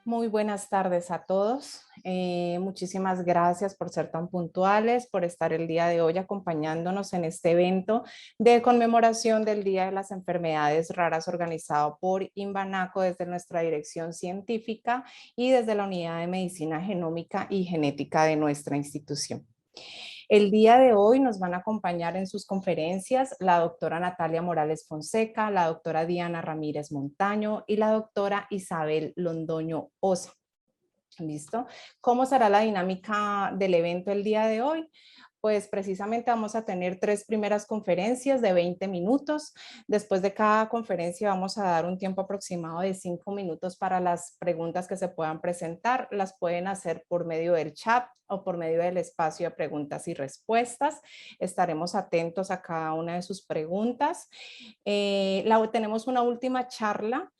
Muy buenas tardes a todos. Muchísimas gracias por ser tan puntuales, por estar el día de hoy acompañándonos en este evento de conmemoración del Día de las Enfermedades Raras organizado por Inbanaco desde nuestra dirección científica y desde la Unidad de Medicina Genómica y Genética de nuestra institución. El día de hoy nos van a acompañar en sus conferencias la doctora Natalia Morales Fonseca, la doctora Diana Ramírez Montaño y la doctora Isabel Londoño Osa. ¿Listo? ¿Cómo será la dinámica del evento el día de hoy? Pues precisamente vamos a tener 3 primeras conferencias de 20 minutos. Después de cada conferencia vamos a dar un tiempo aproximado de 5 minutos para las preguntas que se puedan presentar. Las pueden hacer por medio del chat o por medio del espacio de preguntas y respuestas. Estaremos atentos a cada una de sus preguntas. Tenemos una última charla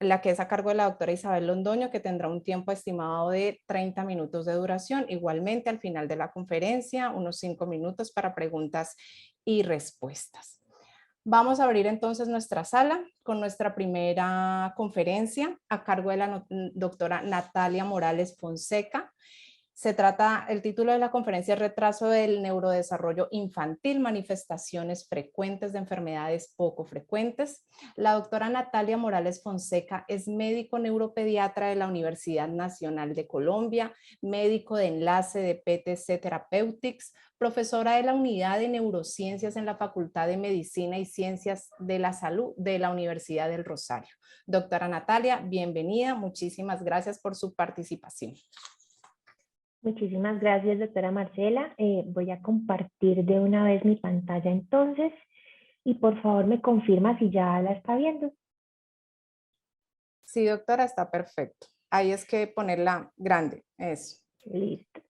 la que es a cargo de la doctora Isabel Londoño, que tendrá un tiempo estimado de 30 minutos de duración. Igualmente, al final de la conferencia, unos 5 minutos para preguntas y respuestas. Vamos a abrir entonces nuestra sala con nuestra primera conferencia a cargo de la doctora Natalia Morales Fonseca. El título de la conferencia es Retraso del neurodesarrollo infantil, manifestaciones frecuentes de enfermedades poco frecuentes. La doctora Natalia Morales Fonseca es médico neuropediatra de la Universidad Nacional de Colombia, médico de enlace de PTC Therapeutics, profesora de la Unidad de Neurociencias en la Facultad de Medicina y Ciencias de la Salud de la Universidad del Rosario. Doctora Natalia, bienvenida. Muchísimas gracias por su participación. Muchísimas gracias, doctora Marcela. Voy a compartir de una vez mi pantalla entonces y por favor me confirma si ya la está viendo. Sí, doctora, está perfecto. Ahí es que ponerla grande, eso. Listo,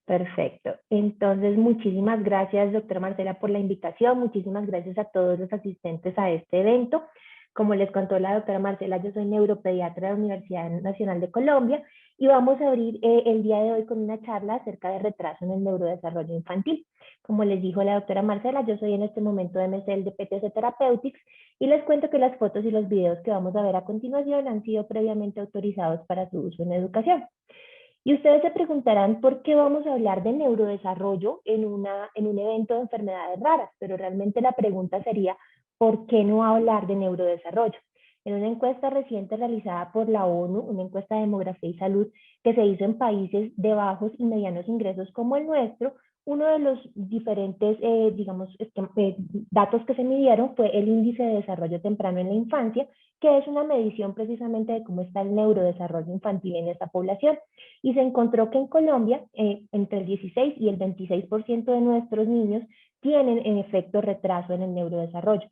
perfecto. Entonces, muchísimas gracias, doctora Marcela, por la invitación. Muchísimas gracias a todos los asistentes a este evento. Como les contó la doctora Marcela, yo soy neuropediatra de la Universidad Nacional de Colombia y vamos a abrir el día de hoy con una charla acerca de retraso en el neurodesarrollo infantil. Como les dijo la doctora Marcela, yo soy en este momento MSL de PTC Therapeutics y les cuento que las fotos y los videos que vamos a ver a continuación han sido previamente autorizados para su uso en educación. Y ustedes se preguntarán por qué vamos a hablar de neurodesarrollo en un evento de enfermedades raras, pero realmente la pregunta sería, ¿por qué no hablar de neurodesarrollo? En una encuesta reciente realizada por la ONU, una encuesta de demografía y salud que se hizo en países de bajos y medianos ingresos como el nuestro, uno de los diferentes, datos que se midieron fue el índice de desarrollo temprano en la infancia, que es una medición precisamente de cómo está el neurodesarrollo infantil en esta población. Y se encontró que en Colombia, entre el 16 y el 26% de nuestros niños tienen en efecto retraso en el neurodesarrollo.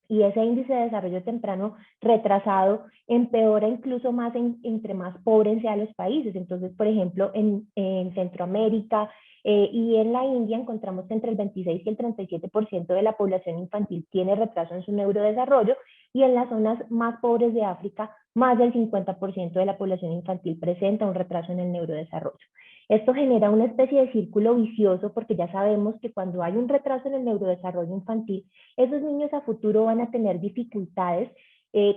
Y ese índice de desarrollo temprano retrasado empeora incluso más entre más pobres sean los países. Entonces, por ejemplo, en Centroamérica y en la India encontramos que entre el 26 y el 37% de la población infantil tiene retraso en su neurodesarrollo, y en las zonas más pobres de África, más del 50% de la población infantil presenta un retraso en el neurodesarrollo. Esto genera una especie de círculo vicioso porque ya sabemos que cuando hay un retraso en el neurodesarrollo infantil, esos niños a futuro van a tener dificultades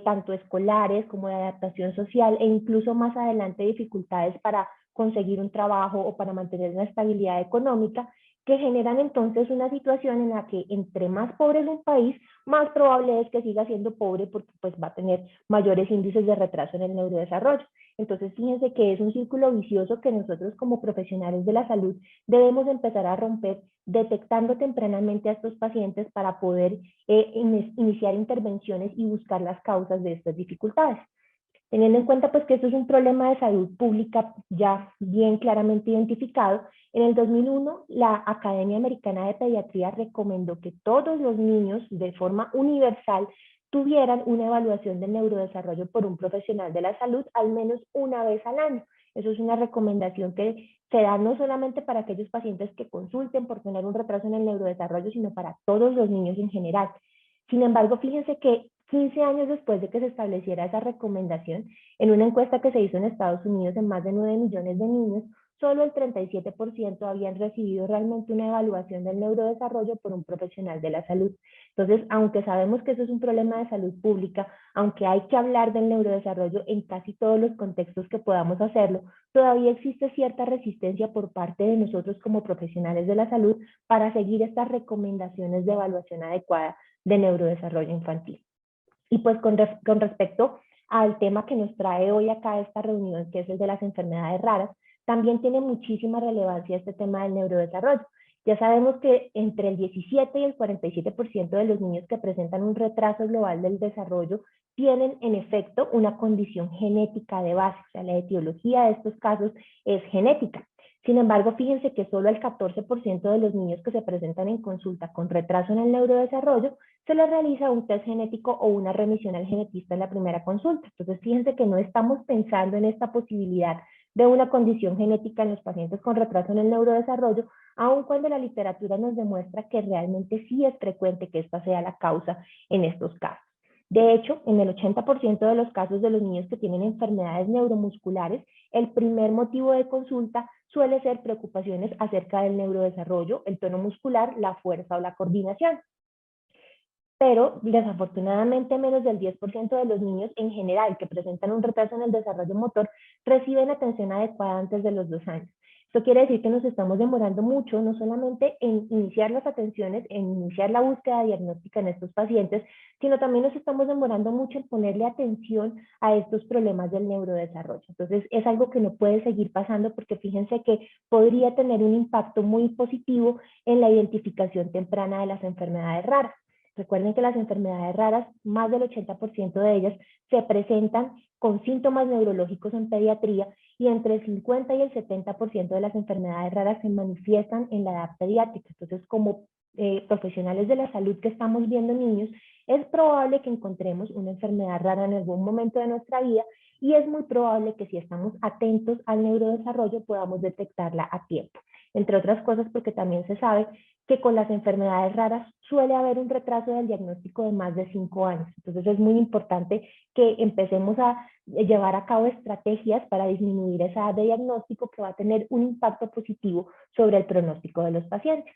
tanto escolares como de adaptación social e incluso más adelante dificultades para conseguir un trabajo o para mantener una estabilidad económica, que generan entonces una situación en la que entre más pobre es un país, más probable es que siga siendo pobre porque pues va a tener mayores índices de retraso en el neurodesarrollo. Entonces fíjense que es un círculo vicioso que nosotros como profesionales de la salud debemos empezar a romper detectando tempranamente a estos pacientes para poder iniciar intervenciones y buscar las causas de estas dificultades. Teniendo en cuenta pues que esto es un problema de salud pública ya bien claramente identificado, en el 2001 la Academia Americana de Pediatría recomendó que todos los niños de forma universal tuvieran una evaluación de neurodesarrollo por un profesional de la salud al menos una vez al año. Eso es una recomendación que se da no solamente para aquellos pacientes que consulten por tener un retraso en el neurodesarrollo, sino para todos los niños en general. Sin embargo, fíjense que 15 años después de que se estableciera esa recomendación, en una encuesta que se hizo en Estados Unidos en más de 9 millones de niños, solo el 37% habían recibido realmente una evaluación del neurodesarrollo por un profesional de la salud. Entonces, aunque sabemos que eso es un problema de salud pública, aunque hay que hablar del neurodesarrollo en casi todos los contextos que podamos hacerlo, todavía existe cierta resistencia por parte de nosotros como profesionales de la salud para seguir estas recomendaciones de evaluación adecuada de neurodesarrollo infantil. Y pues con respecto al tema que nos trae hoy acá esta reunión, que es el de las enfermedades raras, también tiene muchísima relevancia este tema del neurodesarrollo. Ya sabemos que entre el 17 y el 47% de los niños que presentan un retraso global del desarrollo tienen en efecto una condición genética de base, o sea, la etiología de estos casos es genética. Sin embargo, fíjense que solo el 14% de los niños que se presentan en consulta con retraso en el neurodesarrollo se les realiza un test genético o una remisión al genetista en la primera consulta. Entonces, fíjense que no estamos pensando en esta posibilidad de una condición genética en los pacientes con retraso en el neurodesarrollo, aun cuando la literatura nos demuestra que realmente sí es frecuente que esta sea la causa en estos casos. De hecho, en el 80% de los casos de los niños que tienen enfermedades neuromusculares, el primer motivo de consulta suele ser preocupaciones acerca del neurodesarrollo, el tono muscular, la fuerza o la coordinación. Pero desafortunadamente menos del 10% de los niños en general que presentan un retraso en el desarrollo motor reciben atención adecuada antes de los 2 años. Esto quiere decir que nos estamos demorando mucho, no solamente en iniciar las atenciones, en iniciar la búsqueda diagnóstica en estos pacientes, sino también nos estamos demorando mucho en ponerle atención a estos problemas del neurodesarrollo. Entonces es algo que no puede seguir pasando porque fíjense que podría tener un impacto muy positivo en la identificación temprana de las enfermedades raras. Recuerden que las enfermedades raras, más del 80% de ellas se presentan con síntomas neurológicos en pediatría y entre el 50 y el 70% de las enfermedades raras se manifiestan en la edad pediátrica. Entonces, como profesionales de la salud que estamos viendo niños, es probable que encontremos una enfermedad rara en algún momento de nuestra vida y es muy probable que si estamos atentos al neurodesarrollo podamos detectarla a tiempo. Entre otras cosas porque también se sabe que con las enfermedades raras suele haber un retraso del diagnóstico de más de 5 años. Entonces es muy importante que empecemos a llevar a cabo estrategias para disminuir esa edad de diagnóstico que va a tener un impacto positivo sobre el pronóstico de los pacientes.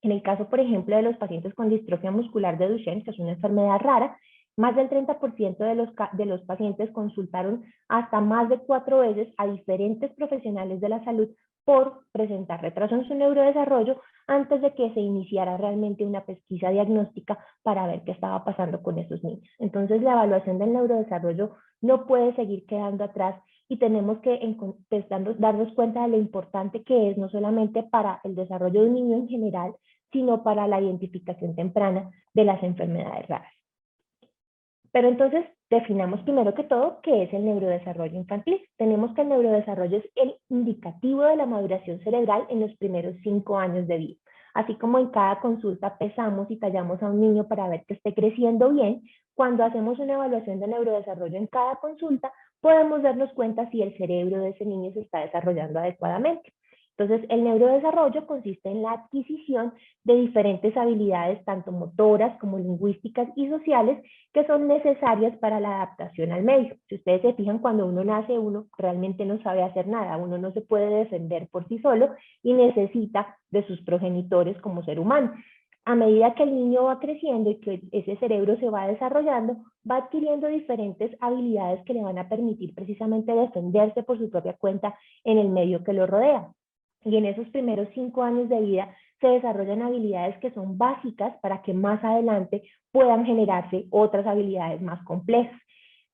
En el caso, por ejemplo, de los pacientes con distrofia muscular de Duchenne, que es una enfermedad rara, más del 30% de los pacientes consultaron hasta más de 4 veces a diferentes profesionales de la salud por presentar retraso en su neurodesarrollo antes de que se iniciara realmente una pesquisa diagnóstica para ver qué estaba pasando con esos niños. Entonces, la evaluación del neurodesarrollo no puede seguir quedando atrás y tenemos que pues, darnos cuenta de lo importante que es, no solamente para el desarrollo de un niño en general, sino para la identificación temprana de las enfermedades raras. Pero entonces, definamos primero que todo qué es el neurodesarrollo infantil. Tenemos que el neurodesarrollo es el indicativo de la maduración cerebral en los primeros 5 años de vida. Así como en cada consulta pesamos y tallamos a un niño para ver que esté creciendo bien, cuando hacemos una evaluación de neurodesarrollo en cada consulta, podemos darnos cuenta si el cerebro de ese niño se está desarrollando adecuadamente. Entonces, el neurodesarrollo consiste en la adquisición de diferentes habilidades, tanto motoras como lingüísticas y sociales, que son necesarias para la adaptación al medio. Si ustedes se fijan, cuando uno nace, uno realmente no sabe hacer nada, uno no se puede defender por sí solo y necesita de sus progenitores como ser humano. A medida que el niño va creciendo y que ese cerebro se va desarrollando, va adquiriendo diferentes habilidades que le van a permitir precisamente defenderse por su propia cuenta en el medio que lo rodea. Y en esos primeros 5 años de vida se desarrollan habilidades que son básicas para que más adelante puedan generarse otras habilidades más complejas.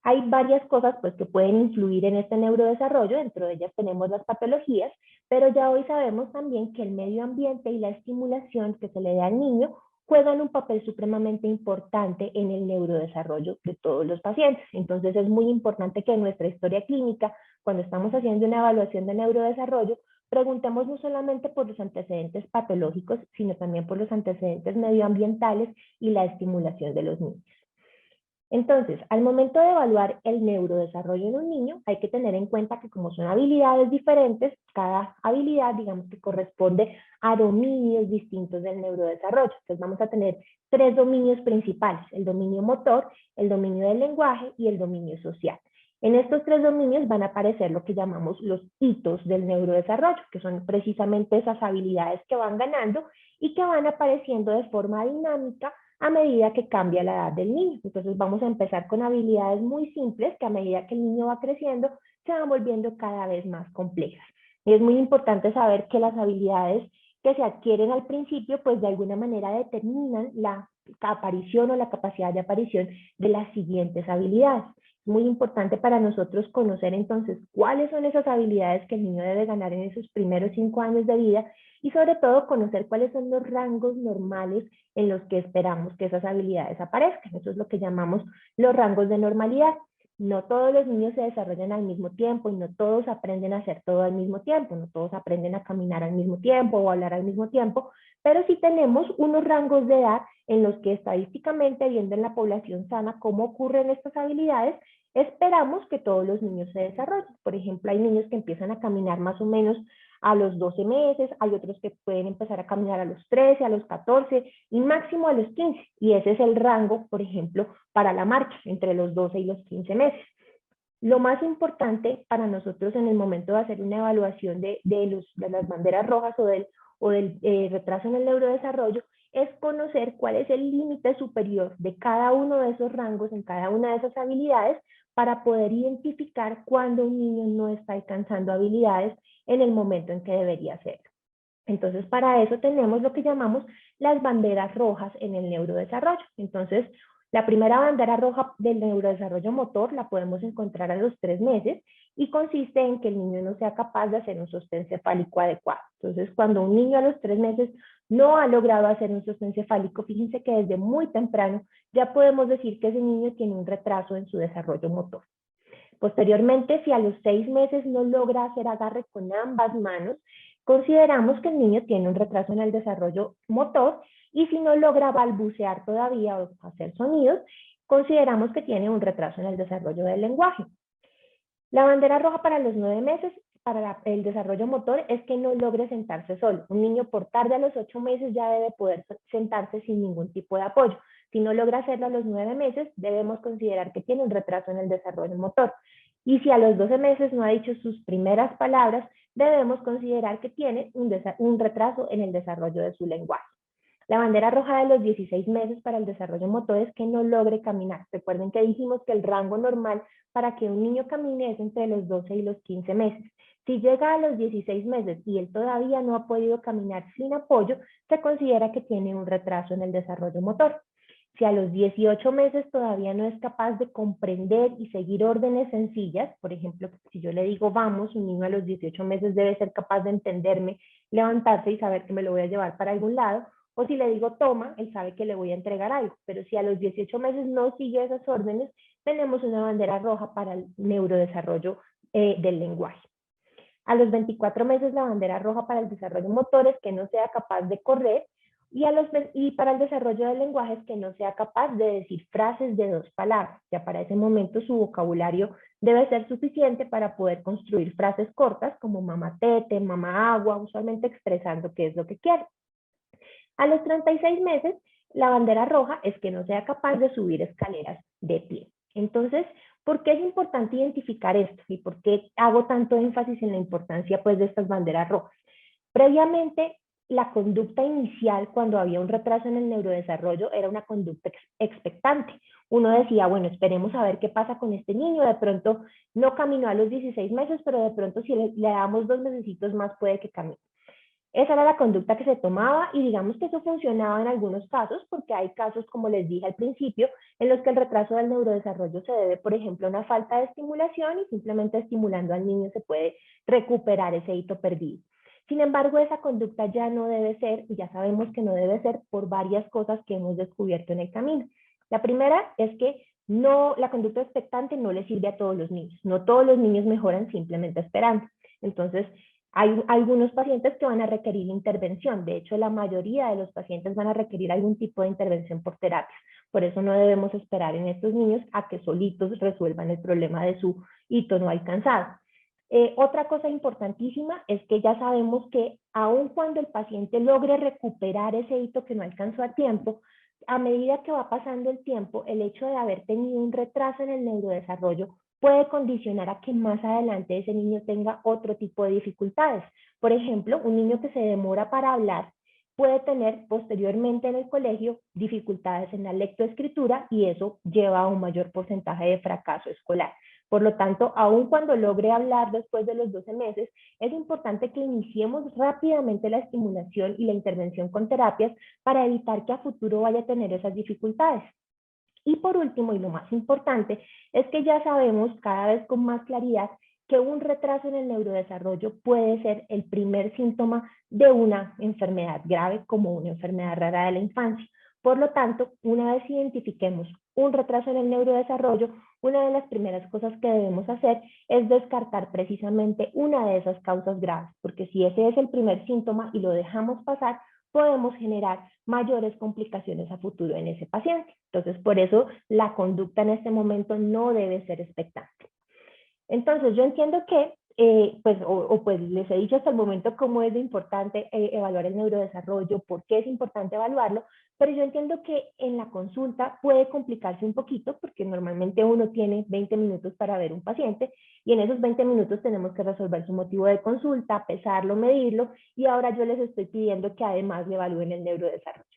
Hay varias cosas pues, que pueden influir en este neurodesarrollo, dentro de ellas tenemos las patologías, pero ya hoy sabemos también que el medio ambiente y la estimulación que se le da al niño juegan un papel supremamente importante en el neurodesarrollo de todos los pacientes. Entonces es muy importante que en nuestra historia clínica, cuando estamos haciendo una evaluación de neurodesarrollo, preguntemos no solamente por los antecedentes patológicos, sino también por los antecedentes medioambientales y la estimulación de los niños. Entonces, al momento de evaluar el neurodesarrollo en un niño, hay que tener en cuenta que como son habilidades diferentes, cada habilidad, digamos que corresponde a dominios distintos del neurodesarrollo. Entonces vamos a tener 3 dominios principales: el dominio motor, el dominio del lenguaje y el dominio social. En estos tres dominios van a aparecer lo que llamamos los hitos del neurodesarrollo, que son precisamente esas habilidades que van ganando y que van apareciendo de forma dinámica a medida que cambia la edad del niño. Entonces vamos a empezar con habilidades muy simples que a medida que el niño va creciendo se van volviendo cada vez más complejas. Y es muy importante saber que las habilidades que se adquieren al principio, pues de alguna manera determinan la aparición o la capacidad de aparición de las siguientes habilidades. Es muy importante para nosotros conocer entonces cuáles son esas habilidades que el niño debe ganar en esos primeros 5 años de vida y sobre todo conocer cuáles son los rangos normales en los que esperamos que esas habilidades aparezcan. Eso es lo que llamamos los rangos de normalidad. No todos los niños se desarrollan al mismo tiempo y no todos aprenden a hacer todo al mismo tiempo, no todos aprenden a caminar al mismo tiempo o a hablar al mismo tiempo, pero sí tenemos unos rangos de edad en los que estadísticamente, viendo en la población sana cómo ocurren estas habilidades, esperamos que todos los niños se desarrollen. Por ejemplo, hay niños que empiezan a caminar más o menos a los 12 meses, hay otros que pueden empezar a caminar a los 13, a los 14 y máximo a los 15. Y ese es el rango, por ejemplo, para la marcha, entre los 12 y los 15 meses. Lo más importante para nosotros en el momento de hacer una evaluación de las banderas rojas o del retraso en el neurodesarrollo es conocer cuál es el límite superior de cada uno de esos rangos en cada una de esas habilidades para poder identificar cuando un niño no está alcanzando habilidades en el momento en que debería hacerlo. Entonces, para eso tenemos lo que llamamos las banderas rojas en el neurodesarrollo. Entonces, la primera bandera roja del neurodesarrollo motor la podemos encontrar a los 3 meses y consiste en que el niño no sea capaz de hacer un sostén cefálico adecuado. Entonces, cuando un niño a los 3 meses no ha logrado hacer un sostén cefálico, fíjense que desde muy temprano ya podemos decir que ese niño tiene un retraso en su desarrollo motor. Posteriormente, si a los 6 meses no logra hacer agarre con ambas manos, consideramos que el niño tiene un retraso en el desarrollo motor y si no logra balbucear todavía o hacer sonidos, consideramos que tiene un retraso en el desarrollo del lenguaje. La bandera roja para los 9 meses para el desarrollo motor es que no logre sentarse solo. Un niño por tarde a los 8 meses ya debe poder sentarse sin ningún tipo de apoyo. Si no logra hacerlo a los 9 meses, debemos considerar que tiene un retraso en el desarrollo motor. Y si a los 12 meses no ha dicho sus primeras palabras, debemos considerar que tiene un retraso en el desarrollo de su lenguaje. La bandera roja de los 16 meses para el desarrollo motor es que no logre caminar. Recuerden que dijimos que el rango normal para que un niño camine es entre los 12 y los 15 meses. Si llega a los 16 meses y él todavía no ha podido caminar sin apoyo, se considera que tiene un retraso en el desarrollo motor. Si a los 18 meses todavía no es capaz de comprender y seguir órdenes sencillas, por ejemplo, si yo le digo vamos, un niño a los 18 meses debe ser capaz de entenderme, levantarse y saber que me lo voy a llevar para algún lado, o si le digo toma, él sabe que le voy a entregar algo. Pero si a los 18 meses no sigue esas órdenes, tenemos una bandera roja para el neurodesarrollo del lenguaje. A los 24 meses la bandera roja para el desarrollo motor es que no sea capaz de correr y para el desarrollo del lenguaje es que no sea capaz de decir frases de 2 palabras. Ya para ese momento su vocabulario debe ser suficiente para poder construir frases cortas como mamá tete, mamá agua, usualmente expresando qué es lo que quiere. A los 36 meses, la bandera roja es que no sea capaz de subir escaleras de pie. Entonces, ¿por qué es importante identificar esto? ¿Y por qué hago tanto énfasis en la importancia pues, de estas banderas rojas? Previamente, la conducta inicial cuando había un retraso en el neurodesarrollo era una conducta expectante. Uno decía, bueno, esperemos a ver qué pasa con este niño. De pronto no caminó a los 16 meses, pero de pronto si le damos 2 mesecitos más puede que camine. Esa era la conducta que se tomaba y digamos que eso funcionaba en algunos casos porque hay casos, como les dije al principio, en los que el retraso del neurodesarrollo se debe, por ejemplo, a una falta de estimulación y simplemente estimulando al niño se puede recuperar ese hito perdido. Sin embargo, esa conducta ya no debe ser, y ya sabemos que no debe ser por varias cosas que hemos descubierto en el camino. La primera es que la conducta expectante no le sirve a todos los niños. No todos los niños mejoran simplemente esperando. Entonces, hay algunos pacientes que van a requerir intervención. De hecho, la mayoría de los pacientes van a requerir algún tipo de intervención por terapia. Por eso no debemos esperar en estos niños a que solitos resuelvan el problema de su hito no alcanzado. Otra cosa importantísima es que ya sabemos que aun cuando el paciente logre recuperar ese hito que no alcanzó a tiempo, a medida que va pasando el tiempo, el hecho de haber tenido un retraso en el neurodesarrollo puede condicionar a que más adelante ese niño tenga otro tipo de dificultades. Por ejemplo, un niño que se demora para hablar puede tener posteriormente en el colegio dificultades en la lectoescritura y eso lleva a un mayor porcentaje de fracaso escolar. Por lo tanto, aun cuando logre hablar después de los 12 meses, es importante que iniciemos rápidamente la estimulación y la intervención con terapias para evitar que a futuro vaya a tener esas dificultades. Y por último, y lo más importante, es que ya sabemos cada vez con más claridad que un retraso en el neurodesarrollo puede ser el primer síntoma de una enfermedad grave como una enfermedad rara de la infancia. Por lo tanto, una vez identifiquemos un retraso en el neurodesarrollo, una de las primeras cosas que debemos hacer es descartar precisamente una de esas causas graves, porque si ese es el primer síntoma y lo dejamos pasar, podemos generar mayores complicaciones a futuro en ese paciente. Entonces, por eso la conducta en este momento no debe ser expectante. Entonces, yo entiendo que, pues les he dicho hasta el momento cómo es de importante evaluar el neurodesarrollo, por qué es importante evaluarlo, pero yo entiendo que en la consulta puede complicarse un poquito porque normalmente uno tiene 20 minutos para ver un paciente y en esos 20 minutos tenemos que resolver su motivo de consulta, pesarlo, medirlo y ahora yo les estoy pidiendo que además le evalúen el neurodesarrollo.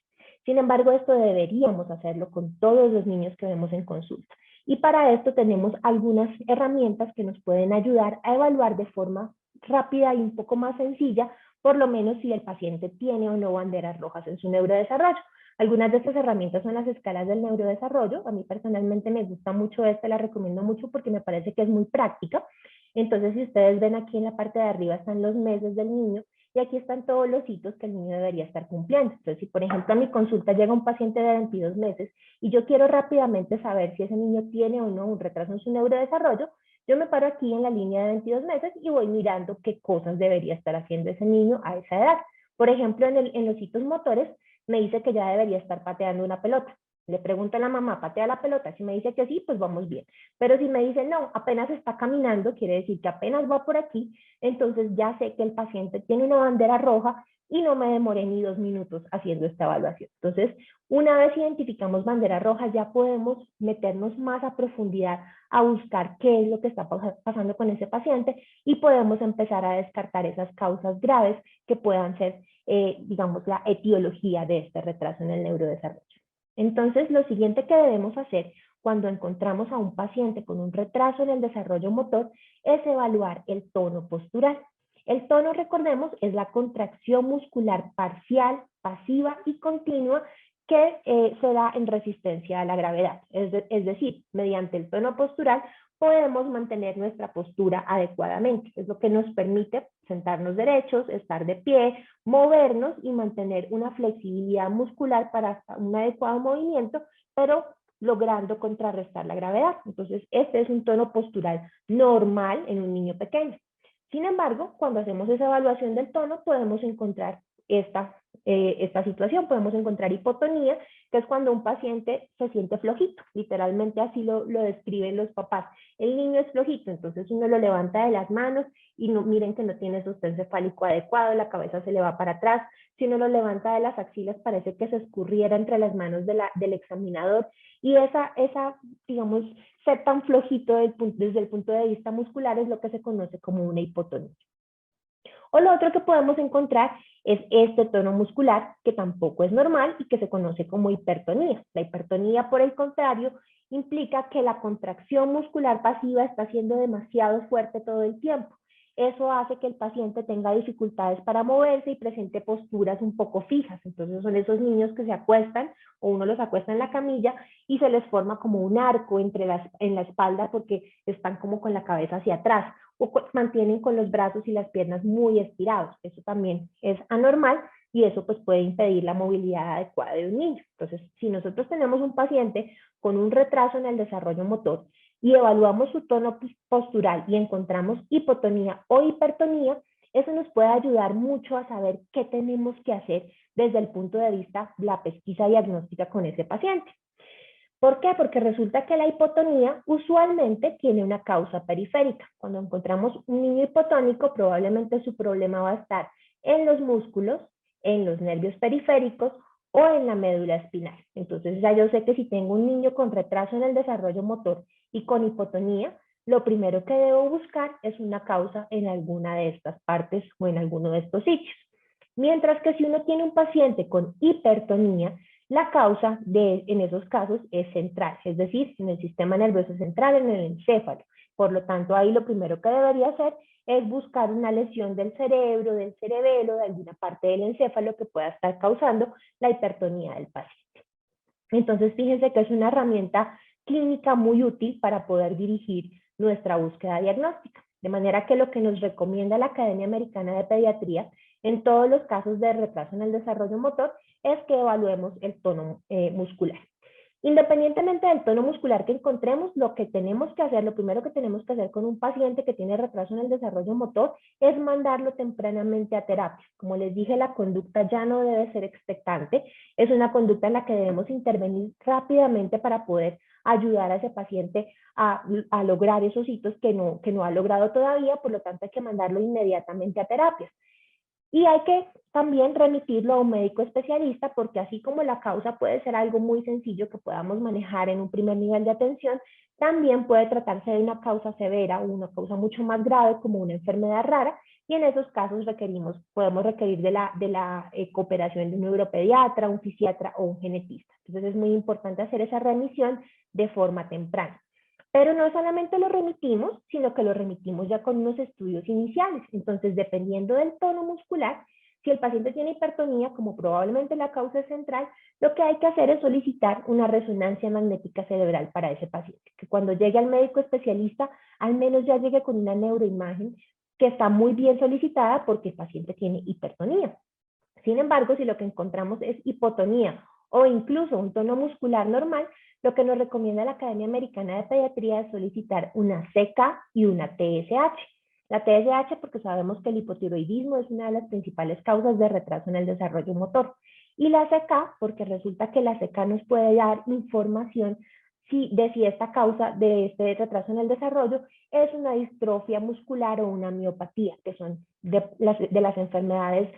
Sin embargo, esto deberíamos hacerlo con todos los niños que vemos en consulta. Y para esto tenemos algunas herramientas que nos pueden ayudar a evaluar de forma rápida y un poco más sencilla, por lo menos si el paciente tiene o no banderas rojas en su neurodesarrollo. Algunas de estas herramientas son las escalas del neurodesarrollo. A mí personalmente me gusta mucho esta, la recomiendo mucho porque me parece que es muy práctica. Entonces, si ustedes ven aquí en la parte de arriba están los meses del niño y aquí están todos los hitos que el niño debería estar cumpliendo. Entonces, si por ejemplo a mi consulta llega un paciente de 22 meses y yo quiero rápidamente saber si ese niño tiene o no un retraso en su neurodesarrollo, yo me paro aquí en la línea de 22 meses y voy mirando qué cosas debería estar haciendo ese niño a esa edad. Por ejemplo, en los hitos motores me dice que ya debería estar pateando una pelota. Le pregunto a la mamá, ¿patea la pelota? Si me dice que sí, pues vamos bien. Pero si me dice no, apenas está caminando, quiere decir que apenas va por aquí, entonces ya sé que el paciente tiene una bandera roja y no me demoré ni 2 minutos haciendo esta evaluación. Entonces, una vez identificamos banderas rojas, ya podemos meternos más a profundidad a buscar qué es lo que está pasando con ese paciente y podemos empezar a descartar esas causas graves que puedan ser, digamos, la etiología de este retraso en el neurodesarrollo. Entonces, lo siguiente que debemos hacer cuando encontramos a un paciente con un retraso en el desarrollo motor es evaluar el tono postural. El tono, recordemos, es la contracción muscular parcial, pasiva y continua que se da en resistencia a la gravedad. Es decir, mediante el tono postural podemos mantener nuestra postura adecuadamente. Es lo que nos permite sentarnos derechos, estar de pie, movernos y mantener una flexibilidad muscular para un adecuado movimiento, pero logrando contrarrestar la gravedad. Entonces, este es un tono postural normal en un niño pequeño. Sin embargo, cuando hacemos esa evaluación del tono, podemos encontrar esta situación, podemos encontrar hipotonía, que es cuando un paciente se siente flojito, literalmente así lo describen los papás. El niño es flojito, entonces uno lo levanta de las manos y no, miren que no tiene sostén cefálico adecuado, la cabeza se le va para atrás, si uno lo levanta de las axilas parece que se escurriera entre las manos del examinador y esa digamos, ser tan flojito desde el punto de vista muscular es lo que se conoce como una hipotonía. O lo otro que podemos encontrar es este tono muscular que tampoco es normal y que se conoce como hipertonía. La hipertonía, por el contrario, implica que la contracción muscular pasiva está siendo demasiado fuerte todo el tiempo. Eso hace que el paciente tenga dificultades para moverse y presente posturas un poco fijas. Entonces son esos niños que se acuestan o uno los acuesta en la camilla y se les forma como un arco en la espalda porque están como con la cabeza hacia atrás o mantienen con los brazos y las piernas muy estirados. Eso también es anormal y eso pues puede impedir la movilidad adecuada de un niño. Entonces, si nosotros tenemos un paciente con un retraso en el desarrollo motor y evaluamos su tono postural y encontramos hipotonía o hipertonía, eso nos puede ayudar mucho a saber qué tenemos que hacer desde el punto de vista de la pesquisa diagnóstica con ese paciente. ¿Por qué? Porque resulta que la hipotonía usualmente tiene una causa periférica. Cuando encontramos un niño hipotónico, probablemente su problema va a estar en los músculos, en los nervios periféricos o en la médula espinal. Entonces ya yo sé que si tengo un niño con retraso en el desarrollo motor y con hipotonía, lo primero que debo buscar es una causa en alguna de estas partes o en alguno de estos sitios. Mientras que si uno tiene un paciente con hipertonía, la causa en esos casos es central, es decir, en el sistema nervioso central, en el encéfalo. Por lo tanto, ahí lo primero que debería hacer es buscar una lesión del cerebro, del cerebelo, de alguna parte del encéfalo que pueda estar causando la hipertonía del paciente. Entonces, fíjense que es una herramienta clínica muy útil para poder dirigir nuestra búsqueda diagnóstica. De manera que lo que nos recomienda la Academia Americana de Pediatría en todos los casos de retraso en el desarrollo motor es que evaluemos el tono muscular. Independientemente del tono muscular que encontremos, lo que tenemos que hacer, lo primero que tenemos que hacer con un paciente que tiene retraso en el desarrollo motor es mandarlo tempranamente a terapia. Como les dije, la conducta ya no debe ser expectante, es una conducta en la que debemos intervenir rápidamente para poder ayudar a ese paciente a lograr esos hitos que no ha logrado todavía, por lo tanto hay que mandarlo inmediatamente a terapia. Y hay que también remitirlo a un médico especialista porque así como la causa puede ser algo muy sencillo que podamos manejar en un primer nivel de atención, también puede tratarse de una causa severa o una causa mucho más grave como una enfermedad rara y en esos casos podemos requerir de la cooperación de un neuropediatra, un fisiatra o un genetista. Entonces es muy importante hacer esa remisión de forma temprana. Pero no solamente lo remitimos, sino que lo remitimos ya con unos estudios iniciales. Entonces, dependiendo del tono muscular, si el paciente tiene hipertonía, como probablemente la causa es central, lo que hay que hacer es solicitar una resonancia magnética cerebral para ese paciente. Que cuando llegue al médico especialista, al menos ya llegue con una neuroimagen que está muy bien solicitada porque el paciente tiene hipertonía. Sin embargo, si lo que encontramos es hipotonía o incluso un tono muscular normal, lo que nos recomienda la Academia Americana de Pediatría es solicitar una CK y una TSH. La TSH porque sabemos que el hipotiroidismo es una de las principales causas de retraso en el desarrollo motor. Y la CK porque resulta que la CK nos puede dar información de si esta causa de este retraso en el desarrollo es una distrofia muscular o una miopatía, que son de las enfermedades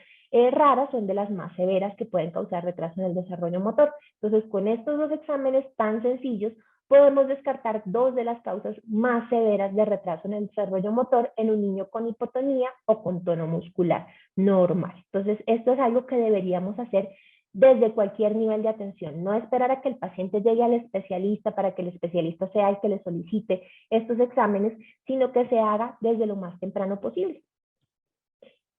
raras, son de las más severas que pueden causar retraso en el desarrollo motor. Entonces, con estos dos exámenes tan sencillos, podemos descartar dos de las causas más severas de retraso en el desarrollo motor en un niño con hipotonía o con tono muscular normal. Entonces, esto es algo que deberíamos hacer desde cualquier nivel de atención, no esperar a que el paciente llegue al especialista para que el especialista sea el que le solicite estos exámenes, sino que se haga desde lo más temprano posible.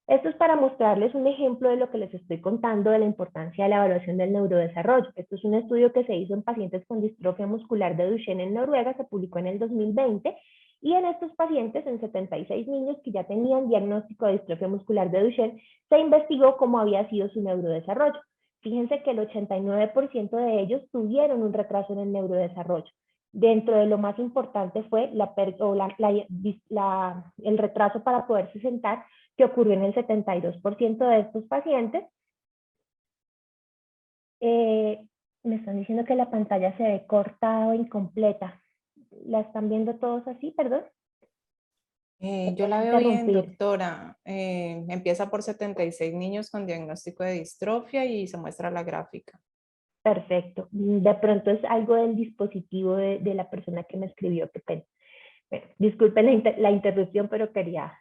Esto es para mostrarles un ejemplo de lo que les estoy contando de la importancia de la evaluación del neurodesarrollo. Esto es un estudio que se hizo en pacientes con distrofia muscular de Duchenne en Noruega, se publicó en el 2020, y en estos pacientes, en 76 niños que ya tenían diagnóstico de distrofia muscular de Duchenne, se investigó cómo había sido su neurodesarrollo. Fíjense que el 89% de ellos tuvieron un retraso en el neurodesarrollo. Dentro de lo más importante fue el retraso para poderse sentar, que ocurrió en el 72% de estos pacientes. Me están diciendo que la pantalla se ve cortada o incompleta. ¿La están viendo todos así, perdón? Yo la veo bien, doctora. Empieza por 76 niños con diagnóstico de distrofia y se muestra la gráfica. Perfecto. De pronto es algo del dispositivo de la persona que me escribió, qué pena. Bueno, disculpen la interrupción, pero quería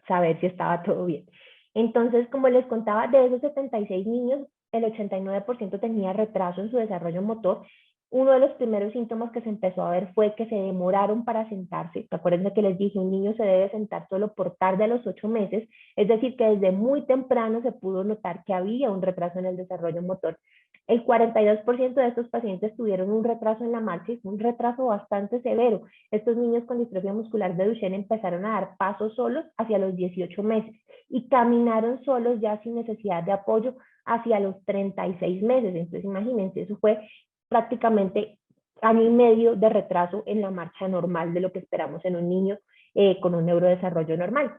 saber si estaba todo bien. Entonces, como les contaba, de esos 76 niños, el 89% tenía retraso en su desarrollo motor. Uno de los primeros síntomas que se empezó a ver fue que se demoraron para sentarse. Acuérdense que les dije, un niño se debe sentar solo por tarde a los 8 meses, es decir, que desde muy temprano se pudo notar que había un retraso en el desarrollo motor. El 42% de estos pacientes tuvieron un retraso en la marcha y fue un retraso bastante severo. Estos niños con distrofia muscular de Duchenne empezaron a dar pasos solos hacia los 18 meses y caminaron solos ya sin necesidad de apoyo hacia los 36 meses. Entonces imagínense, eso fue prácticamente año y medio de retraso en la marcha normal de lo que esperamos en un niño con un neurodesarrollo normal.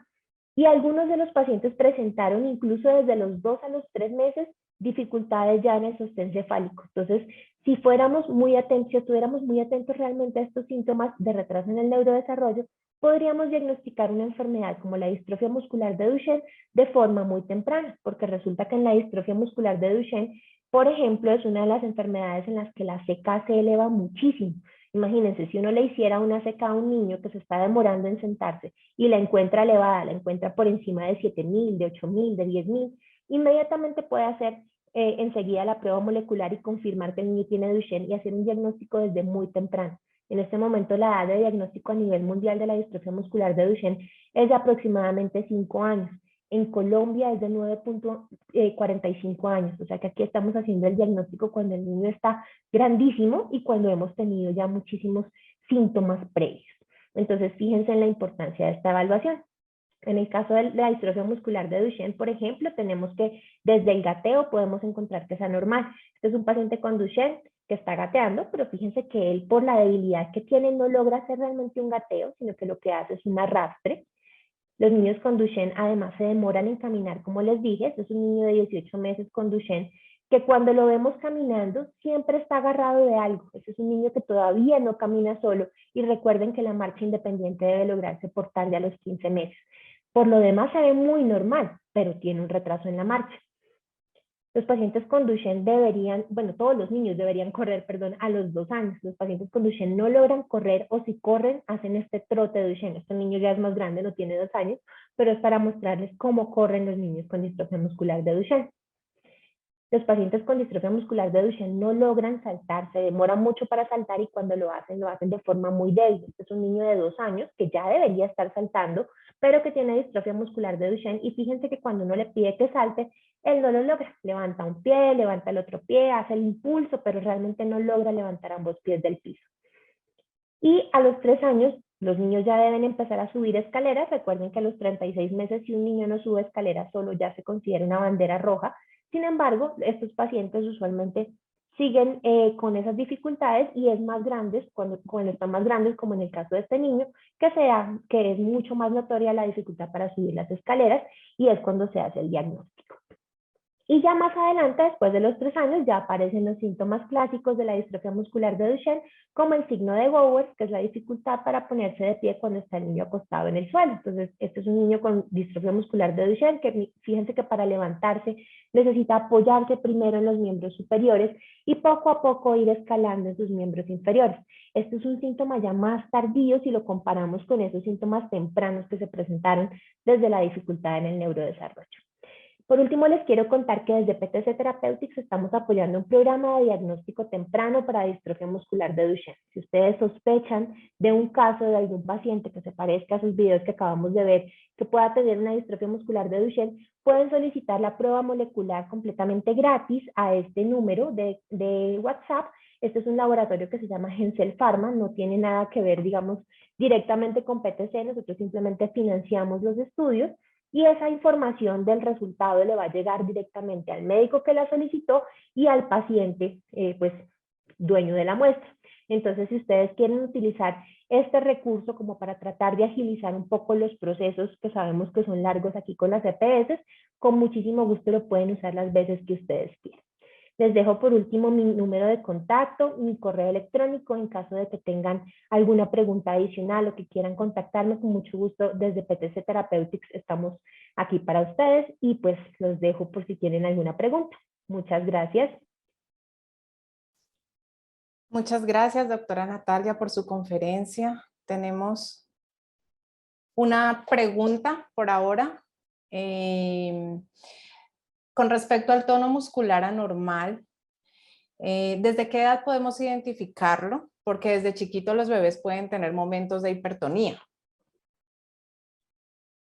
Y algunos de los pacientes presentaron incluso desde los 2 a los 3 meses dificultades ya en el sostén cefálico. Entonces, si estuviéramos muy atentos realmente a estos síntomas de retraso en el neurodesarrollo, podríamos diagnosticar una enfermedad como la distrofia muscular de Duchenne de forma muy temprana, porque resulta que en la distrofia muscular de Duchenne, por ejemplo, es una de las enfermedades en las que la CK se eleva muchísimo. Imagínense, si uno le hiciera una CK a un niño que se está demorando en sentarse y la encuentra elevada, la encuentra por encima de 7.000, de 8.000, de 10.000, inmediatamente puede hacer enseguida la prueba molecular y confirmar que el niño tiene Duchenne y hacer un diagnóstico desde muy temprano. En este momento la edad de diagnóstico a nivel mundial de la distrofia muscular de Duchenne es de aproximadamente 5 años. En Colombia es de 9.45 años, o sea que aquí estamos haciendo el diagnóstico cuando el niño está grandísimo y cuando hemos tenido ya muchísimos síntomas previos. Entonces, fíjense en la importancia de esta evaluación. En el caso de la distrofia muscular de Duchenne, por ejemplo, tenemos que desde el gateo podemos encontrar que es anormal. Este es un paciente con Duchenne que está gateando, pero fíjense que él por la debilidad que tiene no logra hacer realmente un gateo, sino que lo que hace es un arrastre. Los niños con Duchenne además se demoran en caminar, como les dije. Este es un niño de 18 meses con Duchenne que cuando lo vemos caminando siempre está agarrado de algo. Este es un niño que todavía no camina solo y recuerden que la marcha independiente debe lograrse por tarde a los 15 meses. Por lo demás se ve muy normal, pero tiene un retraso en la marcha. Los pacientes con Duchenne deberían, bueno, todos los niños deberían correr, perdón, a los 2 años. Los pacientes con Duchenne no logran correr o si corren hacen este trote de Duchenne. Este niño ya es más grande, no tiene 2 años, pero es para mostrarles cómo corren los niños con distrofia muscular de Duchenne. Los pacientes con distrofia muscular de Duchenne no logran saltar, se demoran mucho para saltar y cuando lo hacen de forma muy débil. Este es un niño de 2 años que ya debería estar saltando, pero que tiene distrofia muscular de Duchenne y fíjense que cuando uno le pide que salte, él no lo logra. Levanta un pie, levanta el otro pie, hace el impulso, pero realmente no logra levantar ambos pies del piso. Y a los 3 años, los niños ya deben empezar a subir escaleras. Recuerden que a los 36 meses, si un niño no sube escaleras solo, ya se considera una bandera roja. Sin embargo, estos pacientes usualmente siguen con esas dificultades y es más grandes, cuando están más grandes, como en el caso de este niño, que es mucho más notoria la dificultad para subir las escaleras y es cuando se hace el diagnóstico. Y ya más adelante, después de los 3 años, ya aparecen los síntomas clásicos de la distrofia muscular de Duchenne, como el signo de Gowers, que es la dificultad para ponerse de pie cuando está el niño acostado en el suelo. Entonces, este es un niño con distrofia muscular de Duchenne, que fíjense que para levantarse necesita apoyarse primero en los miembros superiores y poco a poco ir escalando en sus miembros inferiores. Este es un síntoma ya más tardío si lo comparamos con esos síntomas tempranos que se presentaron desde la dificultad en el neurodesarrollo. Por último, les quiero contar que desde PTC Therapeutics estamos apoyando un programa de diagnóstico temprano para distrofia muscular de Duchenne. Si ustedes sospechan de un caso de algún paciente que se parezca a sus videos que acabamos de ver, que pueda tener una distrofia muscular de Duchenne, pueden solicitar la prueba molecular completamente gratis a este número de WhatsApp. Este es un laboratorio que se llama Gensel Pharma, no tiene nada que ver, digamos, directamente con PTC, nosotros simplemente financiamos los estudios. Y esa información del resultado le va a llegar directamente al médico que la solicitó y al paciente, pues, dueño de la muestra. Entonces, si ustedes quieren utilizar este recurso como para tratar de agilizar un poco los procesos que sabemos que son largos aquí con las EPS, con muchísimo gusto lo pueden usar las veces que ustedes quieran. Les dejo por último mi número de contacto, mi correo electrónico en caso de que tengan alguna pregunta adicional o que quieran contactarme, con mucho gusto desde PTC Therapeutics estamos aquí para ustedes y pues los dejo por si tienen alguna pregunta. Muchas gracias. Muchas gracias, doctora Natalia, por su conferencia. Tenemos una pregunta por ahora. Con respecto al tono muscular anormal, ¿desde qué edad podemos identificarlo? Porque desde chiquito los bebés pueden tener momentos de hipertonía.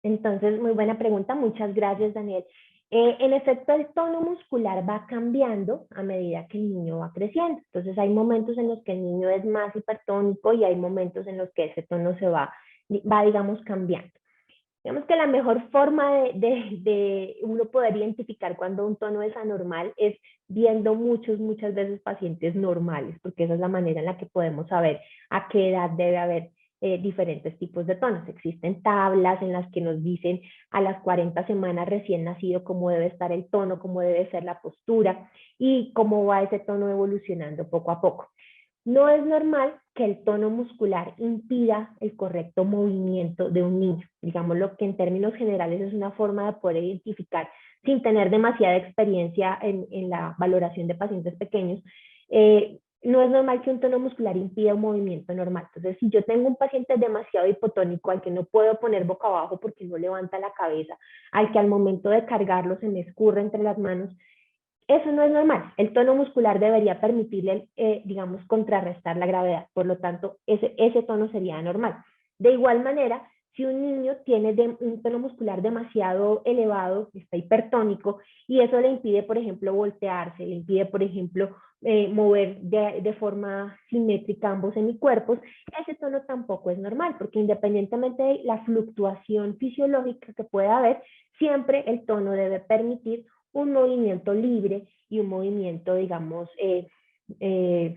Entonces, muy buena pregunta. Muchas gracias, Daniel. En efecto, el tono muscular va cambiando a medida que el niño va creciendo. Entonces, hay momentos en los que el niño es más hipertónico y hay momentos en los que ese tono se va digamos, cambiando. Digamos que la mejor forma de uno poder identificar cuando un tono es anormal es viendo muchas veces pacientes normales, porque esa es la manera en la que podemos saber a qué edad debe haber diferentes tipos de tonos. Existen tablas en las que nos dicen a las 40 semanas recién nacido cómo debe estar el tono, cómo debe ser la postura y cómo va ese tono evolucionando poco a poco. No es normal que el tono muscular impida el correcto movimiento de un niño. Digamos lo que en términos generales es una forma de poder identificar, sin tener demasiada experiencia en la valoración de pacientes pequeños, no es normal que un tono muscular impida un movimiento normal. Entonces, si yo tengo un paciente demasiado hipotónico al que no puedo poner boca abajo porque no levanta la cabeza, al que al momento de cargarlo se me escurre entre las manos, eso no es normal. El tono muscular debería permitirle, digamos, contrarrestar la gravedad. Por lo tanto, ese tono sería normal. De igual manera, si un niño tiene un tono muscular demasiado elevado, está hipertónico, y eso le impide, por ejemplo, voltearse, le impide, por ejemplo, mover de forma simétrica ambos semicuerpos, ese tono tampoco es normal, porque independientemente de la fluctuación fisiológica que pueda haber, siempre el tono debe permitir un movimiento libre y un movimiento, digamos,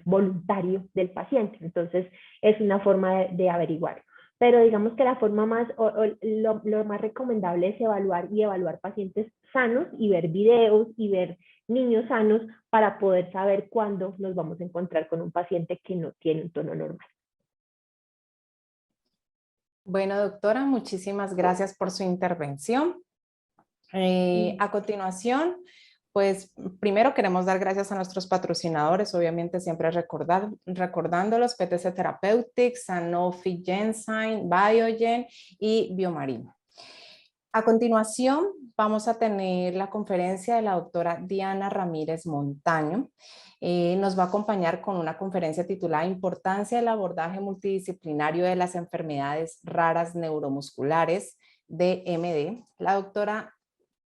voluntario del paciente. Entonces, es una forma de averiguarlo. Pero digamos que la forma más, lo más recomendable es evaluar pacientes sanos y ver videos y ver niños sanos para poder saber cuándo nos vamos a encontrar con un paciente que no tiene un tono normal. Bueno, doctora, muchísimas gracias por su intervención. A continuación, pues primero queremos dar gracias a nuestros patrocinadores, obviamente siempre recordándolos, PTC Therapeutics, Sanofi, Genzyme, Biogen y Biomarin. A continuación, vamos a tener la conferencia de la doctora Diana Ramírez Montaño. Nos va a acompañar con una conferencia titulada Importancia del abordaje multidisciplinario de las enfermedades raras neuromusculares, DMD. La doctora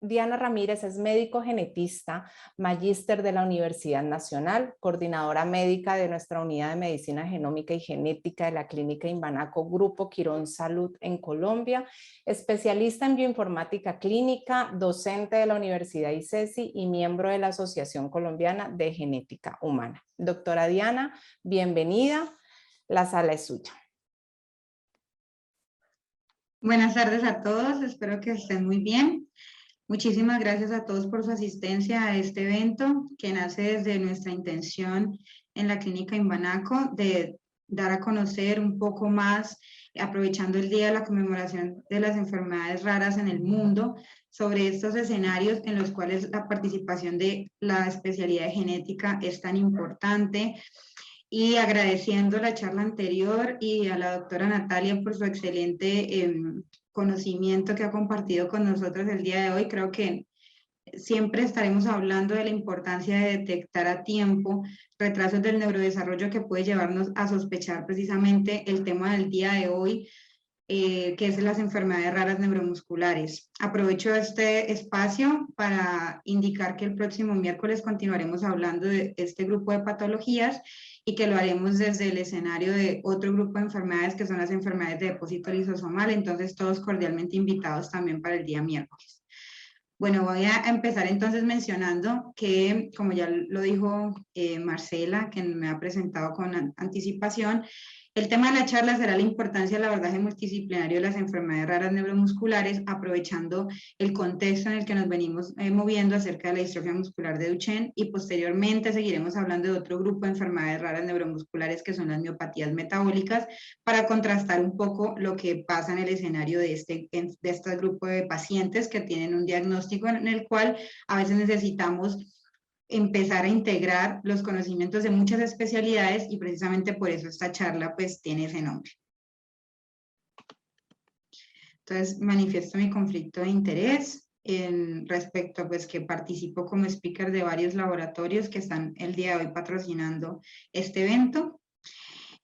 Diana Ramírez es médico genetista, magíster de la Universidad Nacional, coordinadora médica de nuestra unidad de medicina genómica y genética de la Clínica Imbanaco Grupo Quirón Salud en Colombia, especialista en bioinformática clínica, docente de la Universidad ICESI y miembro de la Asociación Colombiana de Genética Humana. Doctora Diana, bienvenida, la sala es suya. Buenas tardes a todos, espero que estén muy bien. Muchísimas gracias a todos por su asistencia a este evento que nace desde nuestra intención en la Clínica Imbanaco de dar a conocer un poco más, aprovechando el día de la conmemoración de las enfermedades raras en el mundo, sobre estos escenarios en los cuales la participación de la especialidad de genética es tan importante. Y agradeciendo la charla anterior y a la doctora Natalia por su excelente conocimiento que ha compartido con nosotros el día de hoy. Creo que siempre estaremos hablando de la importancia de detectar a tiempo retrasos del neurodesarrollo que puede llevarnos a sospechar precisamente el tema del día de hoy, que es las enfermedades raras neuromusculares. Aprovecho este espacio para indicar que el próximo miércoles continuaremos hablando de este grupo de patologías y que lo haremos desde el escenario de otro grupo de enfermedades que son las enfermedades de depósito lisosomal, entonces todos cordialmente invitados también para el día miércoles. Bueno, voy a empezar entonces mencionando que, como ya lo dijo Marcela, que me ha presentado con anticipación, el tema de la charla será la importancia del abordaje multidisciplinario de las enfermedades raras neuromusculares, aprovechando el contexto en el que nos venimos moviendo acerca de la distrofia muscular de Duchenne, y posteriormente seguiremos hablando de otro grupo de enfermedades raras neuromusculares que son las miopatías metabólicas, para contrastar un poco lo que pasa en el escenario de este grupo de pacientes que tienen un diagnóstico en el cual a veces necesitamos empezar a integrar los conocimientos de muchas especialidades, y precisamente por eso esta charla pues tiene ese nombre. Entonces manifiesto mi conflicto de interés respecto pues que participo como speaker de varios laboratorios que están el día de hoy patrocinando este evento.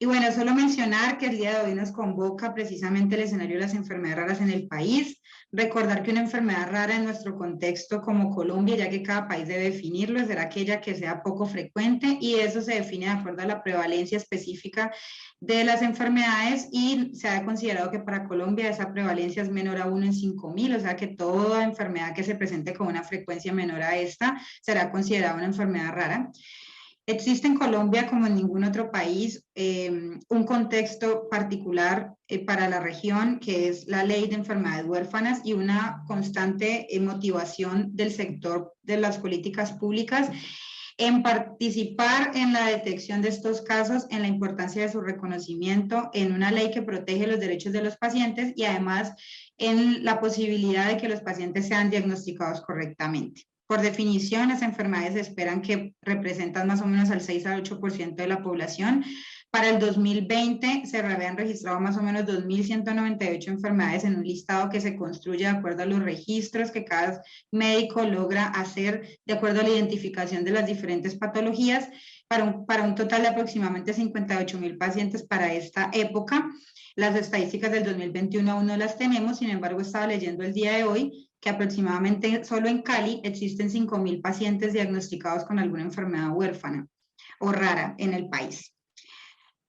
Y bueno, solo mencionar que el día de hoy nos convoca precisamente el escenario de las enfermedades raras en el país. Recordar que una enfermedad rara en nuestro contexto como Colombia, ya que cada país debe definirlo, será aquella que sea poco frecuente, y eso se define de acuerdo a la prevalencia específica de las enfermedades, y se ha considerado que para Colombia esa prevalencia es menor a 1 en 5.000, o sea que toda enfermedad que se presente con una frecuencia menor a esta será considerada una enfermedad rara. Existe en Colombia, como en ningún otro país, un contexto particular para la región, que es la ley de enfermedades huérfanas, y una constante motivación del sector de las políticas públicas en participar en la detección de estos casos, en la importancia de su reconocimiento, en una ley que protege los derechos de los pacientes, y además en la posibilidad de que los pacientes sean diagnosticados correctamente. Por definición, las enfermedades se esperan que representan más o menos al 6 al 8% de la población. Para el 2020 se habían registrado más o menos 2.198 enfermedades en un listado que se construye de acuerdo a los registros que cada médico logra hacer de acuerdo a la identificación de las diferentes patologías, para un total de aproximadamente 58.000 pacientes para esta época. Las estadísticas del 2021 aún no las tenemos, sin embargo, estaba leyendo el día de hoy que aproximadamente solo en Cali existen 5.000 pacientes diagnosticados con alguna enfermedad huérfana o rara en el país.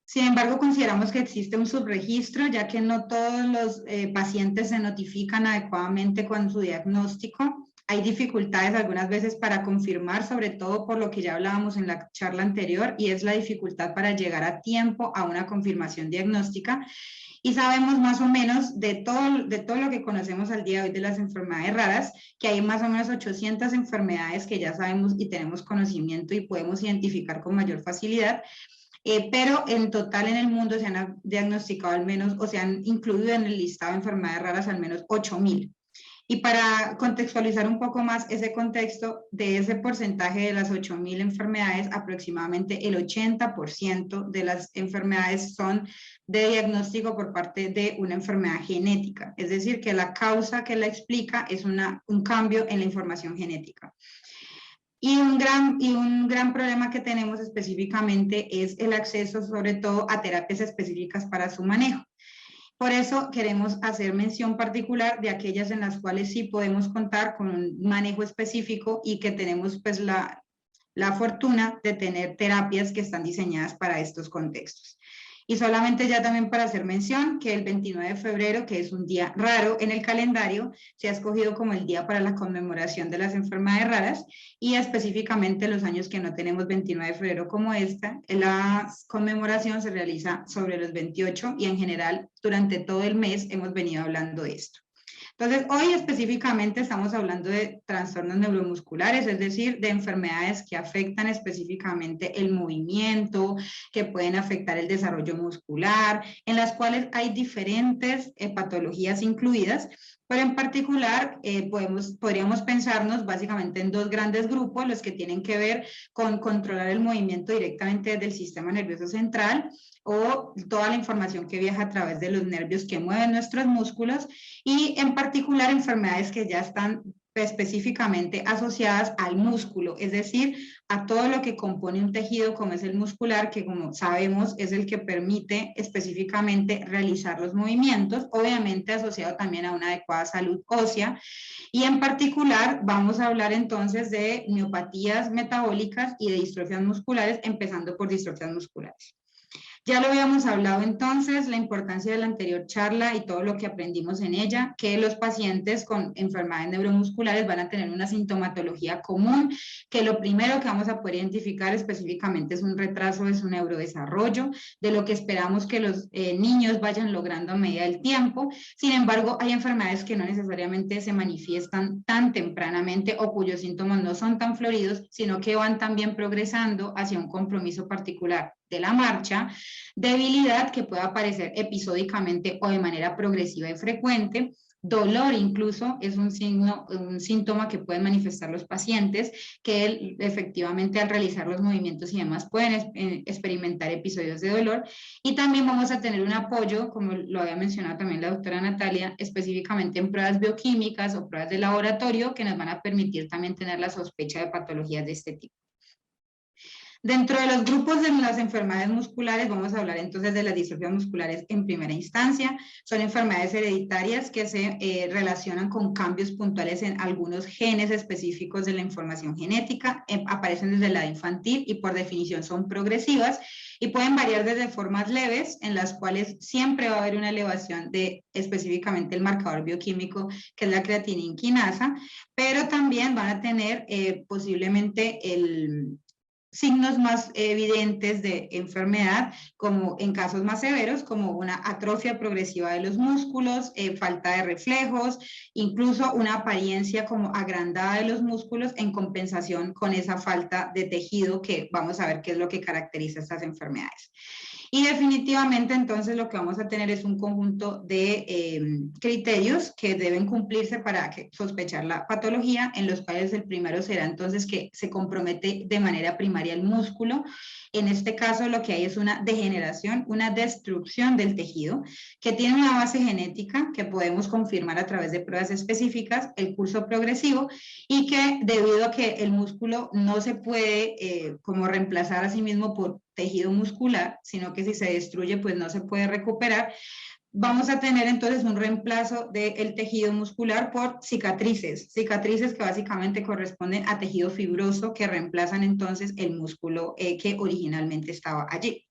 Sin embargo, consideramos que existe un subregistro, ya que no todos los pacientes se notifican adecuadamente con su diagnóstico. Hay dificultades algunas veces para confirmar, sobre todo por lo que ya hablábamos en la charla anterior, y es la dificultad para llegar a tiempo a una confirmación diagnóstica. Y sabemos más o menos de todo lo que conocemos al día de hoy de las enfermedades raras, que hay más o menos 800 enfermedades que ya sabemos y tenemos conocimiento y podemos identificar con mayor facilidad. Pero en total en el mundo se han diagnosticado al menos, o se han incluido en el listado de enfermedades raras al menos 8.000. Y para contextualizar un poco más ese contexto, de ese porcentaje de las 8.000 enfermedades, aproximadamente el 80% de las enfermedades son de diagnóstico por parte de una enfermedad genética. Es decir, que la causa que la explica es un cambio en la información genética. Y un gran problema que tenemos específicamente es el acceso, sobre todo, a terapias específicas para su manejo. Por eso queremos hacer mención particular de aquellas en las cuales sí podemos contar con un manejo específico y que tenemos pues la fortuna de tener terapias que están diseñadas para estos contextos. Y solamente ya también para hacer mención que el 29 de febrero, que es un día raro en el calendario, se ha escogido como el día para la conmemoración de las enfermedades raras, y específicamente los años que no tenemos 29 de febrero como esta, la conmemoración se realiza sobre los 28 y en general durante todo el mes hemos venido hablando de esto. Entonces, hoy específicamente estamos hablando de trastornos neuromusculares, es decir, de enfermedades que afectan específicamente el movimiento, que pueden afectar el desarrollo muscular, en las cuales hay diferentes patologías incluidas, pero en particular podríamos pensarnos básicamente en dos grandes grupos, los que tienen que ver con controlar el movimiento directamente desde el sistema nervioso central, o toda la información que viaja a través de los nervios que mueven nuestros músculos, y en particular enfermedades que ya están específicamente asociadas al músculo, es decir, a todo lo que compone un tejido como es el muscular, que como sabemos es el que permite específicamente realizar los movimientos, obviamente asociado también a una adecuada salud ósea. Y en particular vamos a hablar entonces de miopatías metabólicas y de distrofias musculares, empezando por distrofias musculares. Ya lo habíamos hablado entonces, la importancia de la anterior charla y todo lo que aprendimos en ella, que los pacientes con enfermedades neuromusculares van a tener una sintomatología común, que lo primero que vamos a poder identificar específicamente es un retraso de su neurodesarrollo, de lo que esperamos que los niños vayan logrando a medida del tiempo. Sin embargo, hay enfermedades que no necesariamente se manifiestan tan tempranamente o cuyos síntomas no son tan floridos, sino que van también progresando hacia un compromiso particular de la marcha, debilidad que puede aparecer episódicamente o de manera progresiva y frecuente, dolor incluso es un síntoma que pueden manifestar los pacientes, que efectivamente al realizar los movimientos y demás pueden experimentar episodios de dolor, y también vamos a tener un apoyo, como lo había mencionado también la doctora Natalia, específicamente en pruebas bioquímicas o pruebas de laboratorio que nos van a permitir también tener la sospecha de patologías de este tipo. Dentro de los grupos de las enfermedades musculares, vamos a hablar entonces de las distrofias musculares en primera instancia. Son enfermedades hereditarias que se relacionan con cambios puntuales en algunos genes específicos de la información genética, aparecen desde la edad infantil y por definición son progresivas y pueden variar desde formas leves, en las cuales siempre va a haber una elevación de específicamente el marcador bioquímico, que es la creatinina quinasa, pero también van a tener posiblemente signos más evidentes de enfermedad, como en casos más severos, como una atrofia progresiva de los músculos, falta de reflejos, incluso una apariencia como agrandada de los músculos en compensación con esa falta de tejido, que vamos a ver qué es lo que caracteriza estas enfermedades. Y definitivamente entonces lo que vamos a tener es un conjunto de criterios que deben cumplirse para sospechar la patología, en los cuales el primero será entonces que se compromete de manera primaria el músculo. En este caso lo que hay es una degeneración, una destrucción del tejido que tiene una base genética que podemos confirmar a través de pruebas específicas, el curso progresivo, y que debido a que el músculo no se puede como reemplazar a sí mismo por tejido muscular, sino que si se destruye pues no se puede recuperar, vamos a tener entonces un reemplazo del tejido muscular por cicatrices que básicamente corresponden a tejido fibroso que reemplazan entonces el músculo que originalmente estaba allí.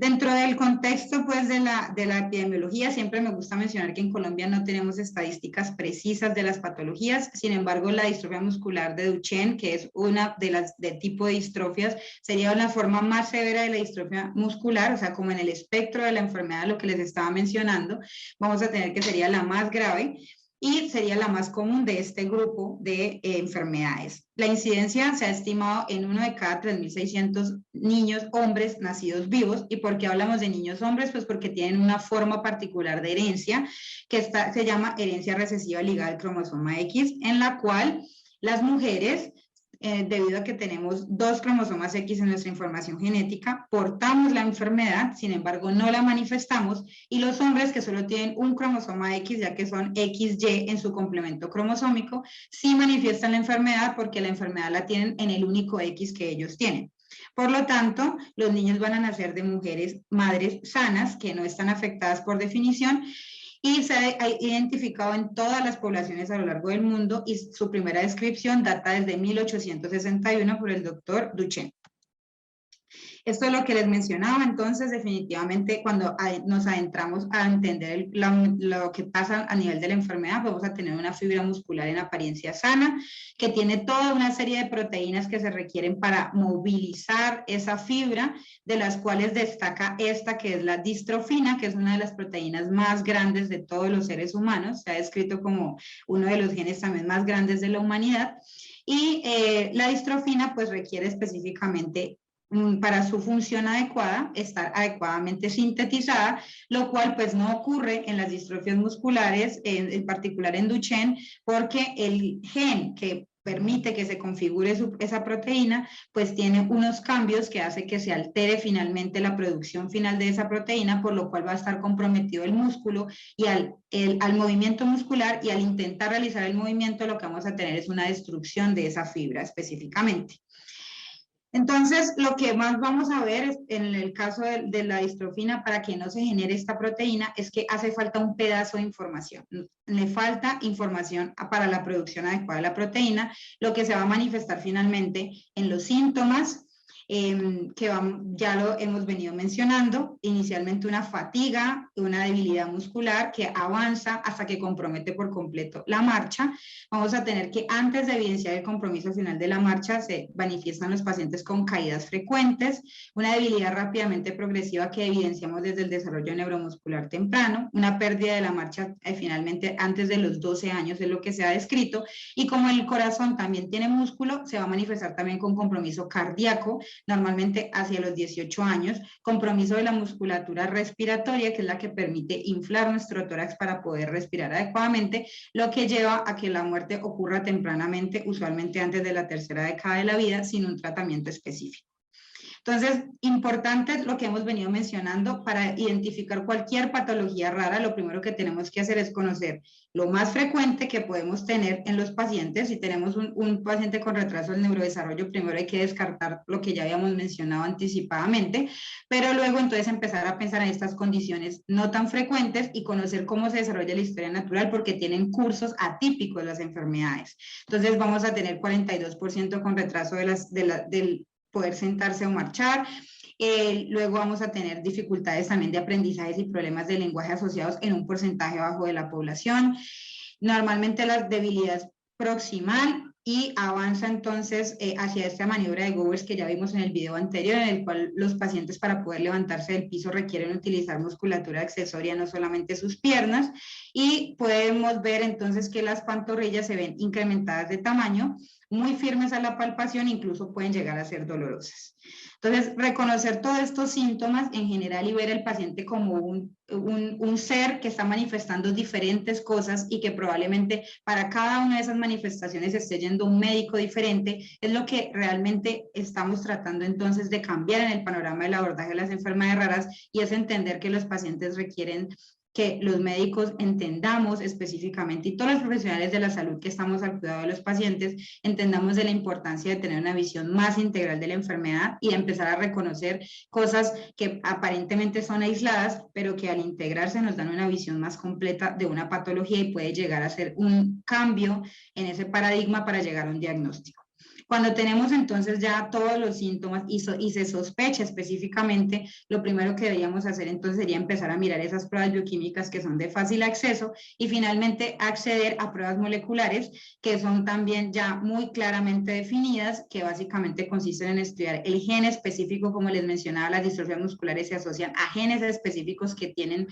Dentro del contexto pues, de la epidemiología, siempre me gusta mencionar que en Colombia no tenemos estadísticas precisas de las patologías. Sin embargo, la distrofia muscular de Duchenne, que es una de las de tipo de distrofias, sería la forma más severa de la distrofia muscular, o sea, como en el espectro de la enfermedad, lo que les estaba mencionando, vamos a tener que sería la más grave y sería la más común de este grupo de enfermedades. La incidencia se ha estimado en 1 de cada 3.600 niños hombres nacidos vivos. ¿Y por qué hablamos de niños hombres? Pues porque tienen una forma particular de herencia que se llama herencia recesiva ligada al cromosoma X, en la cual las mujeres debido a que tenemos 2 cromosomas X en nuestra información genética, portamos la enfermedad, sin embargo no la manifestamos, y los hombres que solo tienen un cromosoma X, ya que son XY en su complemento cromosómico, sí manifiestan la enfermedad porque la enfermedad la tienen en el único X que ellos tienen. Por lo tanto, los niños van a nacer de mujeres, madres sanas, que no están afectadas por definición, y se ha identificado en todas las poblaciones a lo largo del mundo, y su primera descripción data desde 1861 por el doctor Duchenne. Esto es lo que les mencionaba. Entonces, definitivamente, cuando nos adentramos a entender lo que pasa a nivel de la enfermedad, vamos a tener una fibra muscular en apariencia sana, que tiene toda una serie de proteínas que se requieren para movilizar esa fibra, de las cuales destaca esta, que es la distrofina, que es una de las proteínas más grandes de todos los seres humanos. Se ha descrito como uno de los genes también más grandes de la humanidad. Y la distrofina, pues, requiere específicamente para su función adecuada, estar adecuadamente sintetizada, lo cual pues no ocurre en las distrofias musculares, en particular en Duchenne, porque el gen que permite que se configure esa proteína, pues tiene unos cambios que hace que se altere finalmente la producción final de esa proteína, por lo cual va a estar comprometido el músculo, y al movimiento muscular, y al intentar realizar el movimiento, lo que vamos a tener es una destrucción de esa fibra específicamente. Entonces, lo que más vamos a ver en el caso de la distrofina, para que no se genere esta proteína, es que hace falta un pedazo de información. Le falta información para la producción adecuada de la proteína, lo que se va a manifestar finalmente en los síntomas, que ya lo hemos venido mencionando, inicialmente una fatiga, una debilidad muscular que avanza hasta que compromete por completo la marcha. Vamos a tener que antes de evidenciar el compromiso final de la marcha, se manifiestan los pacientes con caídas frecuentes, una debilidad rápidamente progresiva que evidenciamos desde el desarrollo neuromuscular temprano, una pérdida de la marcha finalmente antes de los 12 años es lo que se ha descrito, y como el corazón también tiene músculo, se va a manifestar también con compromiso cardíaco, normalmente hacia los 18 años, compromiso de la musculatura respiratoria, que es la que permite inflar nuestro tórax para poder respirar adecuadamente, lo que lleva a que la muerte ocurra tempranamente, usualmente antes de la tercera década de la vida, sin un tratamiento específico. Entonces, importante lo que hemos venido mencionando: para identificar cualquier patología rara, lo primero que tenemos que hacer es conocer lo más frecuente que podemos tener en los pacientes. Si tenemos un paciente con retraso del neurodesarrollo, primero hay que descartar lo que ya habíamos mencionado anticipadamente, pero luego entonces empezar a pensar en estas condiciones no tan frecuentes y conocer cómo se desarrolla la historia natural, porque tienen cursos atípicos las enfermedades. Entonces vamos a tener 42% con retraso del poder sentarse o marchar. Luego vamos a tener dificultades también de aprendizajes y problemas de lenguaje asociados en un porcentaje bajo de la población. Normalmente la debilidad proximal, y avanza entonces hacia esta maniobra de Gowers que ya vimos en el video anterior, en el cual los pacientes, para poder levantarse del piso, requieren utilizar musculatura accesoria, no solamente sus piernas, y podemos ver entonces que las pantorrillas se ven incrementadas de tamaño, muy firmes a la palpación, incluso pueden llegar a ser dolorosas. Entonces, reconocer todos estos síntomas en general y ver al paciente como un ser que está manifestando diferentes cosas y que probablemente para cada una de esas manifestaciones esté yendo un médico diferente, es lo que realmente estamos tratando entonces de cambiar en el panorama del abordaje de las enfermedades raras, y es entender que los pacientes requieren que los médicos entendamos específicamente, y todos los profesionales de la salud que estamos al cuidado de los pacientes, entendamos de la importancia de tener una visión más integral de la enfermedad y de empezar a reconocer cosas que aparentemente son aisladas, pero que al integrarse nos dan una visión más completa de una patología y puede llegar a ser un cambio en ese paradigma para llegar a un diagnóstico. Cuando tenemos entonces ya todos los síntomas y se sospecha específicamente, lo primero que deberíamos hacer entonces sería empezar a mirar esas pruebas bioquímicas que son de fácil acceso y finalmente acceder a pruebas moleculares que son también ya muy claramente definidas, que básicamente consisten en estudiar el gen específico. Como les mencionaba, las distrofias musculares se asocian a genes específicos que tienen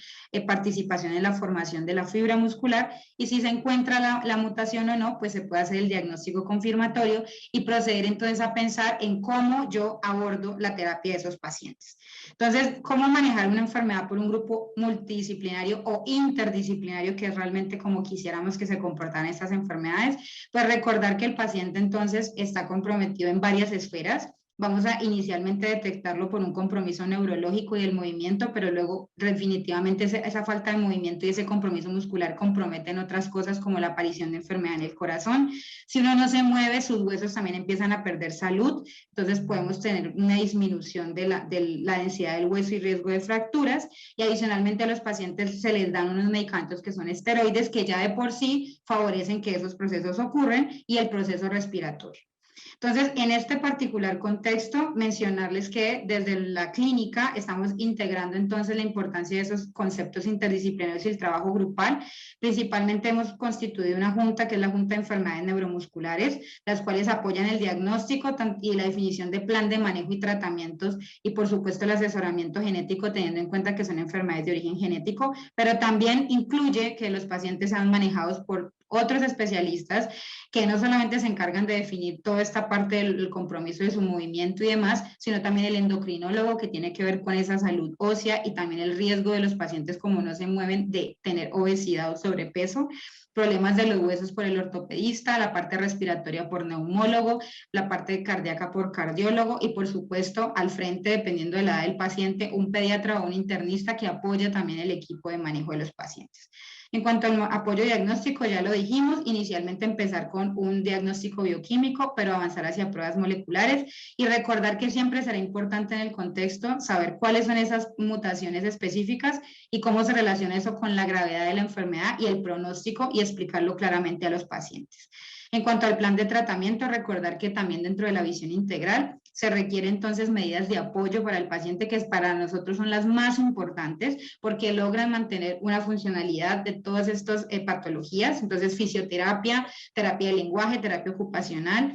participación en la formación de la fibra muscular, y si se encuentra la mutación o no, pues se puede hacer el diagnóstico confirmatorio y proceder entonces a pensar en cómo yo abordo la terapia de esos pacientes. Entonces, ¿cómo manejar una enfermedad por un grupo multidisciplinario o interdisciplinario, que es realmente como quisiéramos que se comportaran estas enfermedades? Pues recordar que el paciente entonces está comprometido en varias esferas. Vamos a inicialmente detectarlo por un compromiso neurológico y el movimiento, pero luego definitivamente esa falta de movimiento y ese compromiso muscular comprometen otras cosas como la aparición de enfermedad en el corazón. Si uno no se mueve, sus huesos también empiezan a perder salud, entonces podemos tener una disminución de la densidad del hueso y riesgo de fracturas, y adicionalmente a los pacientes se les dan unos medicamentos que son esteroides, que ya de por sí favorecen que esos procesos ocurran, y el proceso respiratorio. Entonces, en este particular contexto, mencionarles que desde la clínica estamos integrando entonces la importancia de esos conceptos interdisciplinarios y el trabajo grupal. Principalmente hemos constituido una junta, que es la Junta de Enfermedades Neuromusculares, las cuales apoyan el diagnóstico y la definición de plan de manejo y tratamientos, y por supuesto el asesoramiento genético, teniendo en cuenta que son enfermedades de origen genético, pero también incluye que los pacientes sean manejados por otros especialistas que no solamente se encargan de definir toda esta parte del compromiso de su movimiento y demás, sino también el endocrinólogo, que tiene que ver con esa salud ósea y también el riesgo de los pacientes, como no se mueven, de tener obesidad o sobrepeso, problemas de los huesos por el ortopedista, la parte respiratoria por neumólogo, la parte cardíaca por cardiólogo, y por supuesto al frente, dependiendo de la edad del paciente, un pediatra o un internista que apoya también el equipo de manejo de los pacientes. En cuanto al apoyo diagnóstico, ya lo dijimos, inicialmente empezar con un diagnóstico bioquímico, pero avanzar hacia pruebas moleculares, y recordar que siempre será importante en el contexto saber cuáles son esas mutaciones específicas y cómo se relaciona eso con la gravedad de la enfermedad y el pronóstico, y explicarlo claramente a los pacientes. En cuanto al plan de tratamiento, recordar que también dentro de la visión integral se requieren entonces medidas de apoyo para el paciente, que para nosotros son las más importantes, porque logran mantener una funcionalidad de todas estas patologías. Entonces, fisioterapia, terapia de lenguaje, terapia ocupacional.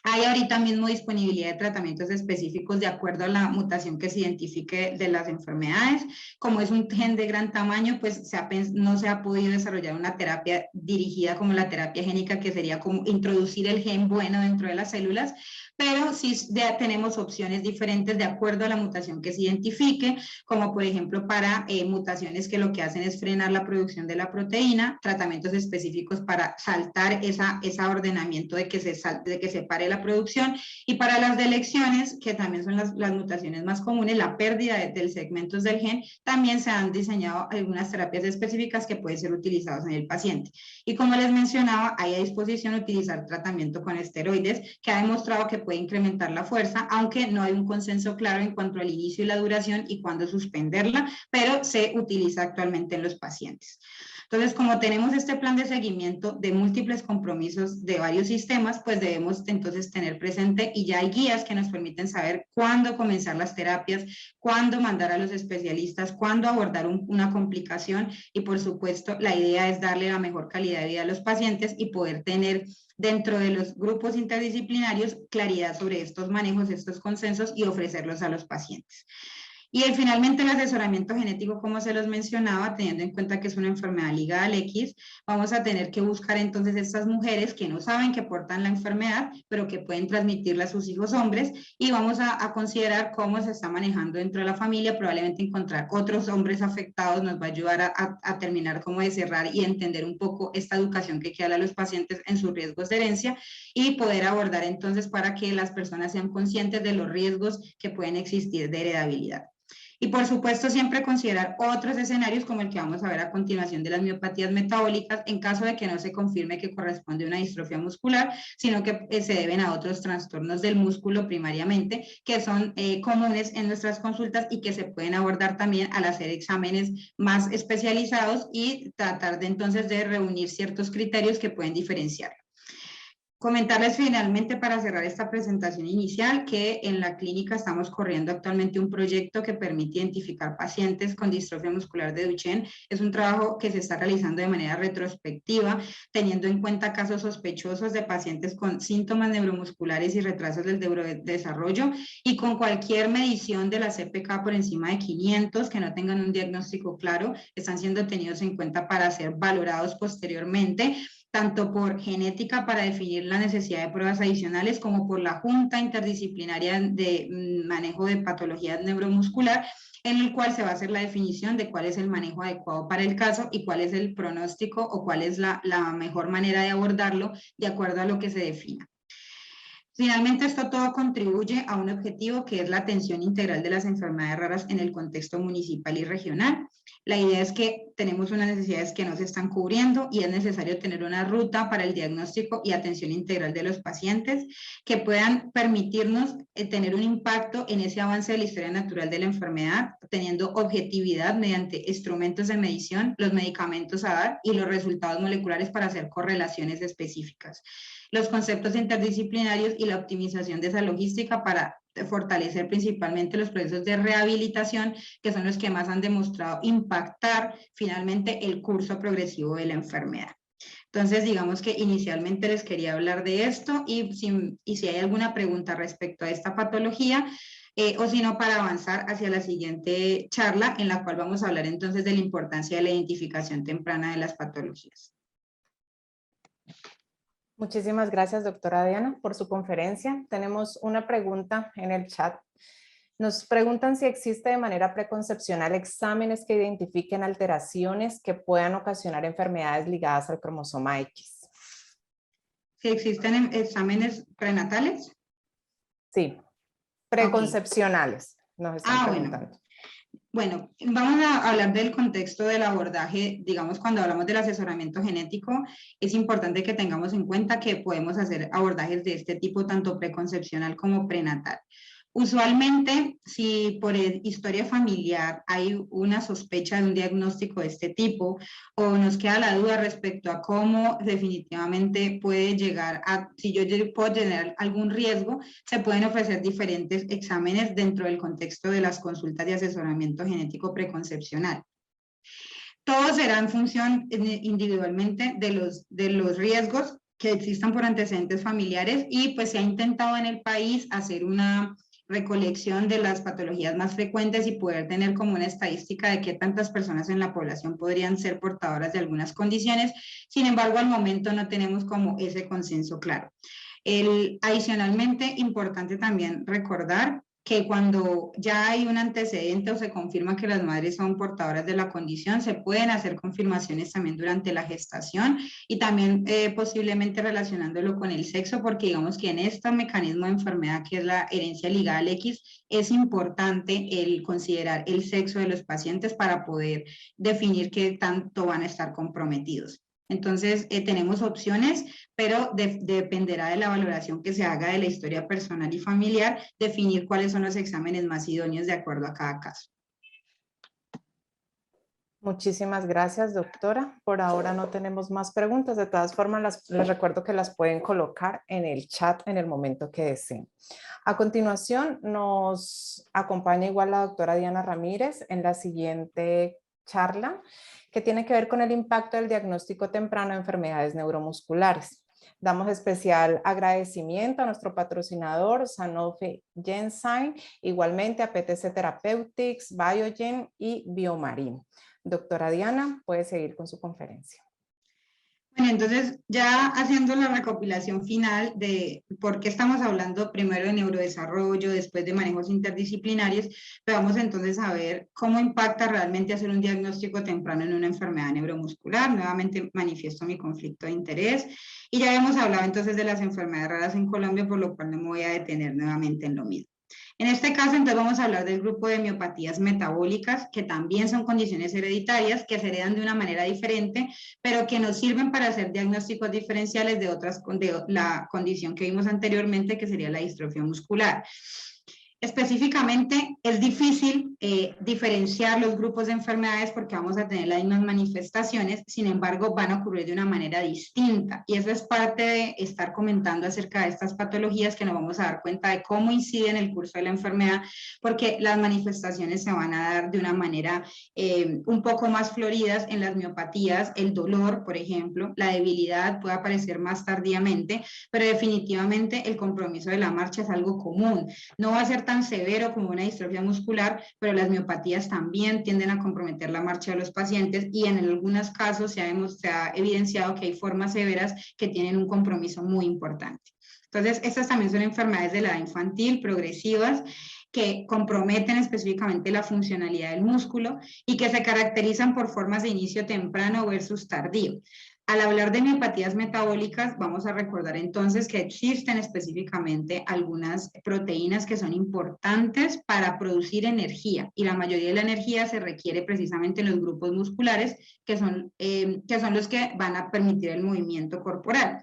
Hay ahorita mismo disponibilidad de tratamientos específicos de acuerdo a la mutación que se identifique de las enfermedades. Como es un gen de gran tamaño, pues no se ha podido desarrollar una terapia dirigida como la terapia génica, que sería como introducir el gen bueno dentro de las células, pero sí tenemos opciones diferentes de acuerdo a la mutación que se identifique, como por ejemplo para mutaciones que lo que hacen es frenar la producción de la proteína, tratamientos específicos para saltar ese ordenamiento de que se pare la producción, y para las delecciones, que también son las mutaciones más comunes, la pérdida de segmentos del gen, también se han diseñado algunas terapias específicas que pueden ser utilizadas en el paciente. Y como les mencionaba, hay a disposición utilizar tratamiento con esteroides, que ha demostrado que puede incrementar la fuerza, aunque no hay un consenso claro en cuanto al inicio y la duración y cuándo suspenderla, pero se utiliza actualmente en los pacientes. Entonces, como tenemos este plan de seguimiento de múltiples compromisos de varios sistemas, pues debemos entonces tener presente, y ya hay guías que nos permiten saber cuándo comenzar las terapias, cuándo mandar a los especialistas, cuándo abordar una complicación, y por supuesto la idea es darle la mejor calidad de vida a los pacientes y poder tener dentro de los grupos interdisciplinarios claridad sobre estos manejos, estos consensos, y ofrecerlos a los pacientes. Y finalmente el asesoramiento genético, como se los mencionaba, teniendo en cuenta que es una enfermedad ligada al X, vamos a tener que buscar entonces estas mujeres que no saben que portan la enfermedad, pero que pueden transmitirla a sus hijos hombres, y vamos a considerar cómo se está manejando dentro de la familia. Probablemente encontrar otros hombres afectados nos va a ayudar a terminar como de cerrar y entender un poco esta educación que queda a los pacientes en sus riesgos de herencia, y poder abordar entonces para que las personas sean conscientes de los riesgos que pueden existir de heredabilidad. Y por supuesto siempre considerar otros escenarios como el que vamos a ver a continuación de las miopatías metabólicas, en caso de que no se confirme que corresponde a una distrofia muscular, sino que se deben a otros trastornos del músculo primariamente, que son comunes en nuestras consultas y que se pueden abordar también al hacer exámenes más especializados y tratar de entonces de reunir ciertos criterios que pueden diferenciar. Comentarles finalmente para cerrar esta presentación inicial que en la clínica estamos corriendo actualmente un proyecto que permite identificar pacientes con distrofia muscular de Duchenne. Es un trabajo que se está realizando de manera retrospectiva, teniendo en cuenta casos sospechosos de pacientes con síntomas neuromusculares y retrasos del neurodesarrollo, y con cualquier medición de la CPK por encima de 500 que no tengan un diagnóstico claro, están siendo tenidos en cuenta para ser valorados posteriormente, tanto por genética para definir la necesidad de pruebas adicionales, como por la Junta Interdisciplinaria de Manejo de Patología Neuromuscular, en el cual se va a hacer la definición de cuál es el manejo adecuado para el caso y cuál es el pronóstico o cuál es la mejor manera de abordarlo de acuerdo a lo que se defina. Finalmente, esto todo contribuye a un objetivo que es la atención integral de las enfermedades raras en el contexto municipal y regional. La idea es que tenemos unas necesidades que no se están cubriendo y es necesario tener una ruta para el diagnóstico y atención integral de los pacientes que puedan permitirnos tener un impacto en ese avance de la historia natural de la enfermedad, teniendo objetividad mediante instrumentos de medición, los medicamentos a dar y los resultados moleculares para hacer correlaciones específicas. Los conceptos interdisciplinarios y la optimización de esa logística para fortalecer principalmente los procesos de rehabilitación, que son los que más han demostrado impactar finalmente el curso progresivo de la enfermedad. Entonces, digamos que inicialmente les quería hablar de esto, y si hay alguna pregunta respecto a esta patología, o si no, para avanzar hacia la siguiente charla, en la cual vamos a hablar entonces de la importancia de la identificación temprana de las patologías. Muchísimas gracias, doctora Diana, por su conferencia. Tenemos una pregunta en el chat. Nos preguntan si existe de manera preconcepcional exámenes que identifiquen alteraciones que puedan ocasionar enfermedades ligadas al cromosoma X. ¿Si existen exámenes prenatales? Sí, preconcepcionales, nos están preguntando. Bueno, vamos a hablar del contexto del abordaje. Digamos, cuando hablamos del asesoramiento genético, es importante que tengamos en cuenta que podemos hacer abordajes de este tipo, tanto preconcepcional como prenatal. Usualmente, si por historia familiar hay una sospecha de un diagnóstico de este tipo, o nos queda la duda respecto a cómo definitivamente puede llegar a, si yo puedo tener algún riesgo, se pueden ofrecer diferentes exámenes dentro del contexto de las consultas de asesoramiento genético preconcepcional. Todo será en función individualmente de los riesgos que existan por antecedentes familiares, y pues se ha intentado en el país hacer una recolección de las patologías más frecuentes y poder tener como una estadística de qué tantas personas en la población podrían ser portadoras de algunas condiciones. Sin embargo, al momento no tenemos como ese consenso claro. Adicionalmente, importante también recordar que cuando ya hay un antecedente o se confirma que las madres son portadoras de la condición, se pueden hacer confirmaciones también durante la gestación, y también posiblemente relacionándolo con el sexo, porque digamos que en este mecanismo de enfermedad que es la herencia ligada al X, es importante el considerar el sexo de los pacientes para poder definir qué tanto van a estar comprometidos. Entonces, tenemos opciones, pero dependerá de la valoración que se haga de la historia personal y familiar, definir cuáles son los exámenes más idóneos de acuerdo a cada caso. Muchísimas gracias, doctora. Por ahora no tenemos más preguntas. De todas formas, les recuerdo que las pueden colocar en el chat en el momento que deseen. A continuación, nos acompaña igual la doctora Diana Ramírez en la siguiente charla, que tiene que ver con el impacto del diagnóstico temprano de enfermedades neuromusculares. Damos especial agradecimiento a nuestro patrocinador Sanofi Genzyme, igualmente a PTC Therapeutics, Biogen y Biomarin. Doctora Diana, puede seguir con su conferencia. Bueno, entonces ya haciendo la recopilación final de por qué estamos hablando primero de neurodesarrollo, después de manejos interdisciplinarios, pero vamos entonces a ver cómo impacta realmente hacer un diagnóstico temprano en una enfermedad neuromuscular. Nuevamente manifiesto mi conflicto de interés y ya hemos hablado entonces de las enfermedades raras en Colombia, por lo cual no me voy a detener nuevamente en lo mismo. En este caso, entonces, vamos a hablar del grupo de miopatías metabólicas, que también son condiciones hereditarias, que se heredan de una manera diferente, pero que nos sirven para hacer diagnósticos diferenciales de la condición que vimos anteriormente, que sería la distrofia muscular. Específicamente, es difícil diferenciar los grupos de enfermedades porque vamos a tener las mismas manifestaciones, sin embargo, van a ocurrir de una manera distinta. Y eso es parte de estar comentando acerca de estas patologías que nos vamos a dar cuenta de cómo inciden en el curso de la enfermedad, porque las manifestaciones se van a dar de una manera un poco más floridas en las miopatías. El dolor, por ejemplo, la debilidad puede aparecer más tardíamente, pero definitivamente el compromiso de la marcha es algo común. No va a ser tan severo como una distrofia muscular, pero las miopatías también tienden a comprometer la marcha de los pacientes y en algunos casos se ha evidenciado que hay formas severas que tienen un compromiso muy importante. Entonces, estas también son enfermedades de la edad infantil, progresivas, que comprometen específicamente la funcionalidad del músculo y que se caracterizan por formas de inicio temprano versus tardío. Al hablar de miopatías metabólicas, vamos a recordar entonces que existen específicamente algunas proteínas que son importantes para producir energía y la mayoría de la energía se requiere precisamente en los grupos musculares que son los que van a permitir el movimiento corporal.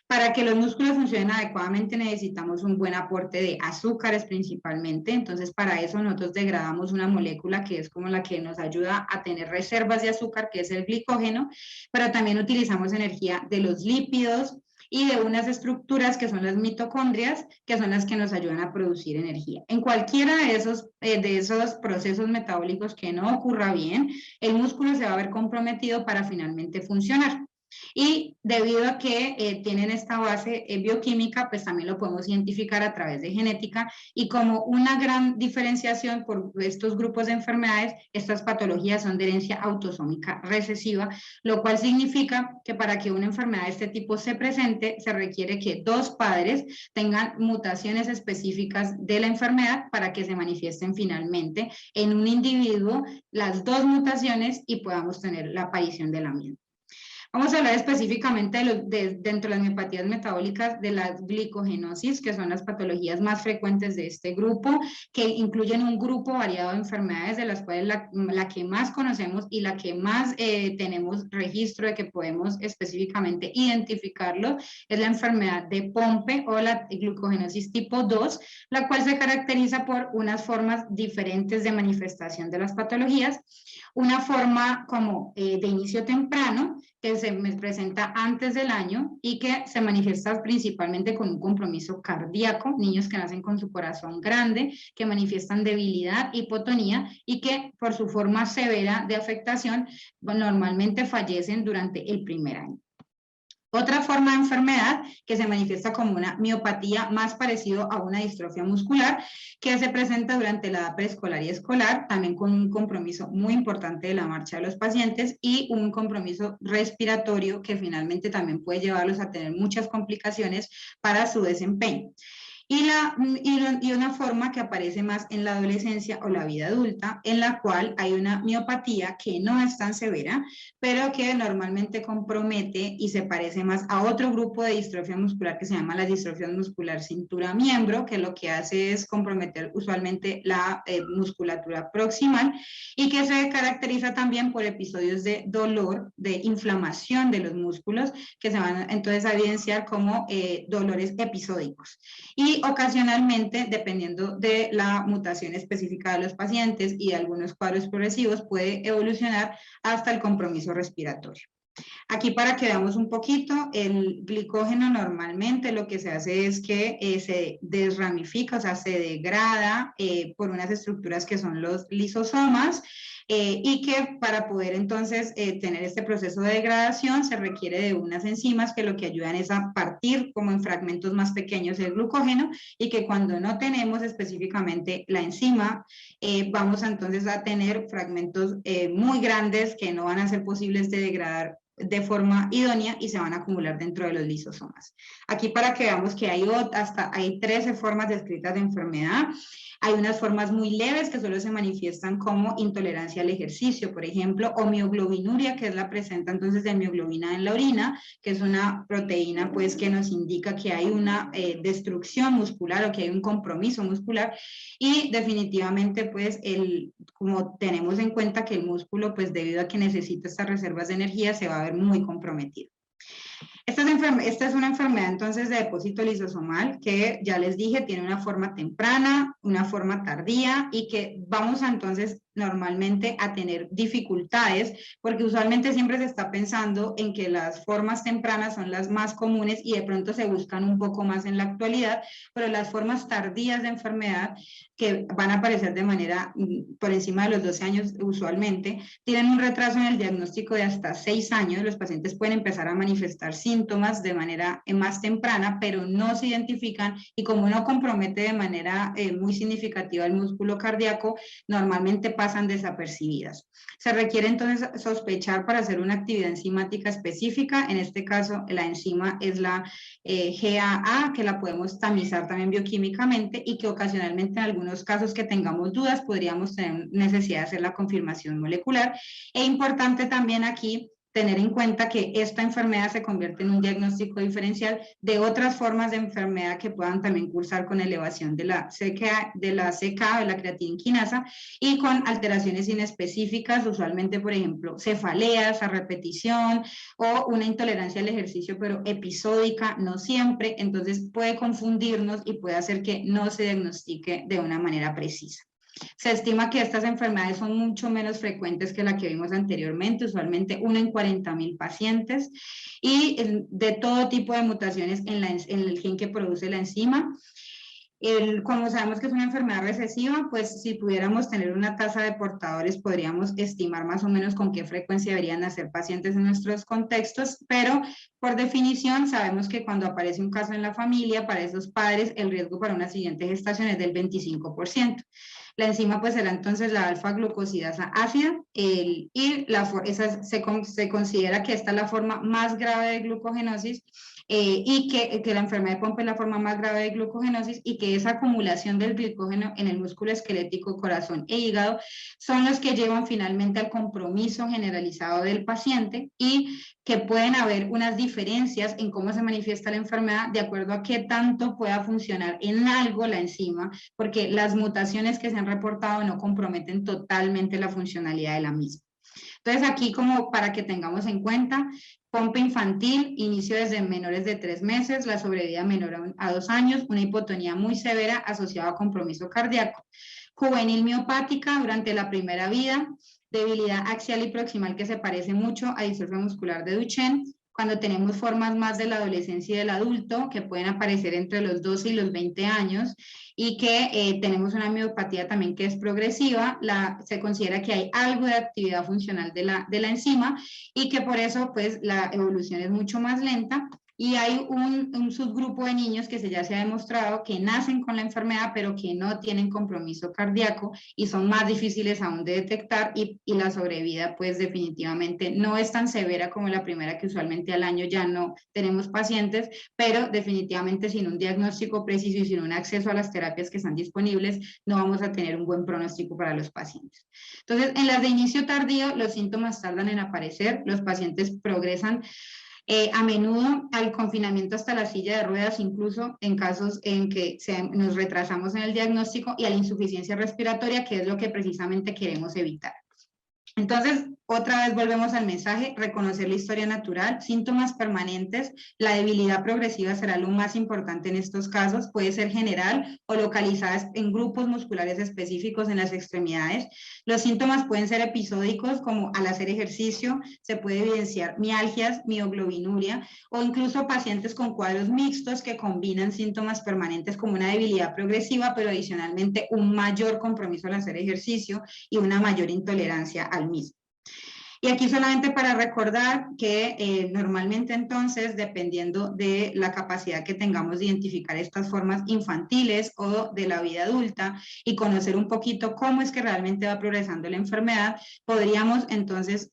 Para que los músculos funcionen adecuadamente necesitamos un buen aporte de azúcares principalmente, entonces para eso nosotros degradamos una molécula que es como la que nos ayuda a tener reservas de azúcar, que es el glicógeno, pero también utilizamos energía de los lípidos y de unas estructuras que son las mitocondrias, que son las que nos ayudan a producir energía. En cualquiera de esos procesos metabólicos que no ocurra bien, el músculo se va a ver comprometido para finalmente funcionar. Y debido a que tienen esta base bioquímica, pues también lo podemos identificar a través de genética y como una gran diferenciación por estos grupos de enfermedades, estas patologías son de herencia autosómica recesiva, lo cual significa que para que una enfermedad de este tipo se presente, se requiere que dos padres tengan mutaciones específicas de la enfermedad para que se manifiesten finalmente en un individuo las dos mutaciones y podamos tener la aparición de la misma. Vamos a hablar específicamente dentro de las miopatías metabólicas de la glicogenosis, que son las patologías más frecuentes de este grupo, que incluyen un grupo variado de enfermedades, de las cuales la que más conocemos y la que más tenemos registro de que podemos específicamente identificarlo, es la enfermedad de Pompe o la glucogenosis tipo 2, la cual se caracteriza por unas formas diferentes de manifestación de las patologías, una forma como de inicio temprano, que se presenta antes del año y que se manifiesta principalmente con un compromiso cardíaco, niños que nacen con su corazón grande, que manifiestan debilidad, hipotonía y que por su forma severa de afectación normalmente fallecen durante el primer año. Otra forma de enfermedad que se manifiesta como una miopatía más parecido a una distrofia muscular que se presenta durante la edad preescolar y escolar, también con un compromiso muy importante de la marcha de los pacientes y un compromiso respiratorio que finalmente también puede llevarlos a tener muchas complicaciones para su desempeño. Y una forma que aparece más en la adolescencia o la vida adulta, en la cual hay una miopatía que no es tan severa, pero que normalmente compromete y se parece más a otro grupo de distrofia muscular que se llama la distrofia muscular cintura-miembro, que lo que hace es comprometer usualmente la musculatura proximal y que se caracteriza también por episodios de dolor, de inflamación de los músculos, que se van entonces a evidenciar como dolores episódicos. Y ocasionalmente, dependiendo de la mutación específica de los pacientes y de algunos cuadros progresivos, puede evolucionar hasta el compromiso respiratorio. Aquí para que veamos un poquito, el glicógeno normalmente lo que se hace es que se desramifica, o sea, se degrada por unas estructuras que son los lisosomas. y que para poder entonces tener este proceso de degradación se requiere de unas enzimas que lo que ayudan es a partir como en fragmentos más pequeños el glucógeno, y que cuando no tenemos específicamente la enzima, vamos entonces a tener fragmentos muy grandes que no van a ser posibles de degradar de forma idónea y se van a acumular dentro de los lisosomas. Aquí para que veamos que hay 13 formas descritas de enfermedad. Hay unas formas muy leves que solo se manifiestan como intolerancia al ejercicio, por ejemplo, o mioglobinuria, que es la presenta entonces de mioglobina en la orina, que es una proteína pues que nos indica que hay una destrucción muscular o que hay un compromiso muscular, y definitivamente pues como tenemos en cuenta que el músculo pues debido a que necesita estas reservas de energía se va a ver muy comprometido. Esta es una enfermedad entonces de depósito lisosomal que ya les dije tiene una forma temprana, una forma tardía, y que vamos a entonces normalmente a tener dificultades porque usualmente siempre se está pensando en que las formas tempranas son las más comunes y de pronto se buscan un poco más en la actualidad, pero las formas tardías de enfermedad que van a aparecer de manera por encima de los 12 años usualmente, tienen un retraso en el diagnóstico de hasta 6 años. Los pacientes pueden empezar a manifestar síntomas de manera más temprana, pero no se identifican, y como no compromete de manera muy significativa el músculo cardíaco, normalmente pasan desapercibidas. Se requiere entonces sospechar para hacer una actividad enzimática específica. En este caso, la enzima es la GAA, que la podemos tamizar también bioquímicamente y que ocasionalmente en algunos casos que tengamos dudas podríamos tener necesidad de hacer la confirmación molecular. E importante también aquí tener en cuenta que esta enfermedad se convierte en un diagnóstico diferencial de otras formas de enfermedad que puedan también cursar con elevación de la CK, de la creatinina quinasa, y con alteraciones inespecíficas, usualmente, por ejemplo, cefaleas a repetición o una intolerancia al ejercicio, pero episódica, no siempre. Entonces puede confundirnos y puede hacer que no se diagnostique de una manera precisa. Se estima que estas enfermedades son mucho menos frecuentes que la que vimos anteriormente, usualmente 1 en 40,000 pacientes, y de todo tipo de mutaciones en el gen que produce la enzima. Como sabemos que es una enfermedad recesiva, pues si pudiéramos tener una tasa de portadores, podríamos estimar más o menos con qué frecuencia deberían nacer pacientes en nuestros contextos, pero por definición sabemos que cuando aparece un caso en la familia, para esos padres, el riesgo para una siguiente gestación es del 25%. La enzima pues será entonces la alfa-glucosidasa ácida, se considera que esta es la forma más grave de glucogenosis, y que la enfermedad de Pompe es la forma más grave de glucogenosis, y que esa acumulación del glicógeno en el músculo esquelético, corazón e hígado son los que llevan finalmente al compromiso generalizado del paciente, y que pueden haber unas diferencias en cómo se manifiesta la enfermedad de acuerdo a qué tanto pueda funcionar en algo la enzima, porque las mutaciones que se han reportado no comprometen totalmente la funcionalidad de la misma. Entonces aquí, como para que tengamos en cuenta, Pompe infantil, inicio desde menores de 3 meses, la sobrevida menor a 2 años, una hipotonía muy severa asociada a compromiso cardíaco. Juvenil miopática durante la primera vida, debilidad axial y proximal que se parece mucho a distrofia muscular de Duchenne. Cuando tenemos formas más de la adolescencia y del adulto, que pueden aparecer entre los 12 y los 20 años, y que tenemos una miopatía también que es progresiva, se considera que hay algo de actividad funcional de la enzima, y que por eso pues la evolución es mucho más lenta. Y hay un subgrupo de niños que ya se ha demostrado que nacen con la enfermedad, pero que no tienen compromiso cardíaco y son más difíciles aún de detectar, y la sobrevida pues definitivamente no es tan severa como la primera, que usualmente al año ya no tenemos pacientes, pero definitivamente sin un diagnóstico preciso y sin un acceso a las terapias que están disponibles, no vamos a tener un buen pronóstico para los pacientes. Entonces, en las de inicio tardío, los síntomas tardan en aparecer, los pacientes progresan a menudo al confinamiento hasta la silla de ruedas, incluso en casos en que nos retrasamos en el diagnóstico, y a la insuficiencia respiratoria, que es lo que precisamente queremos evitar. Entonces, otra vez volvemos al mensaje, reconocer la historia natural, síntomas permanentes, la debilidad progresiva será lo más importante en estos casos, puede ser general o localizada en grupos musculares específicos en las extremidades. Los síntomas pueden ser episódicos, como al hacer ejercicio, se puede evidenciar mialgias, mioglobinuria, o incluso pacientes con cuadros mixtos que combinan síntomas permanentes como una debilidad progresiva, pero adicionalmente un mayor compromiso al hacer ejercicio y una mayor intolerancia al mismo. Y aquí solamente para recordar que normalmente entonces, dependiendo de la capacidad que tengamos de identificar estas formas infantiles o de la vida adulta y conocer un poquito cómo es que realmente va progresando la enfermedad, podríamos entonces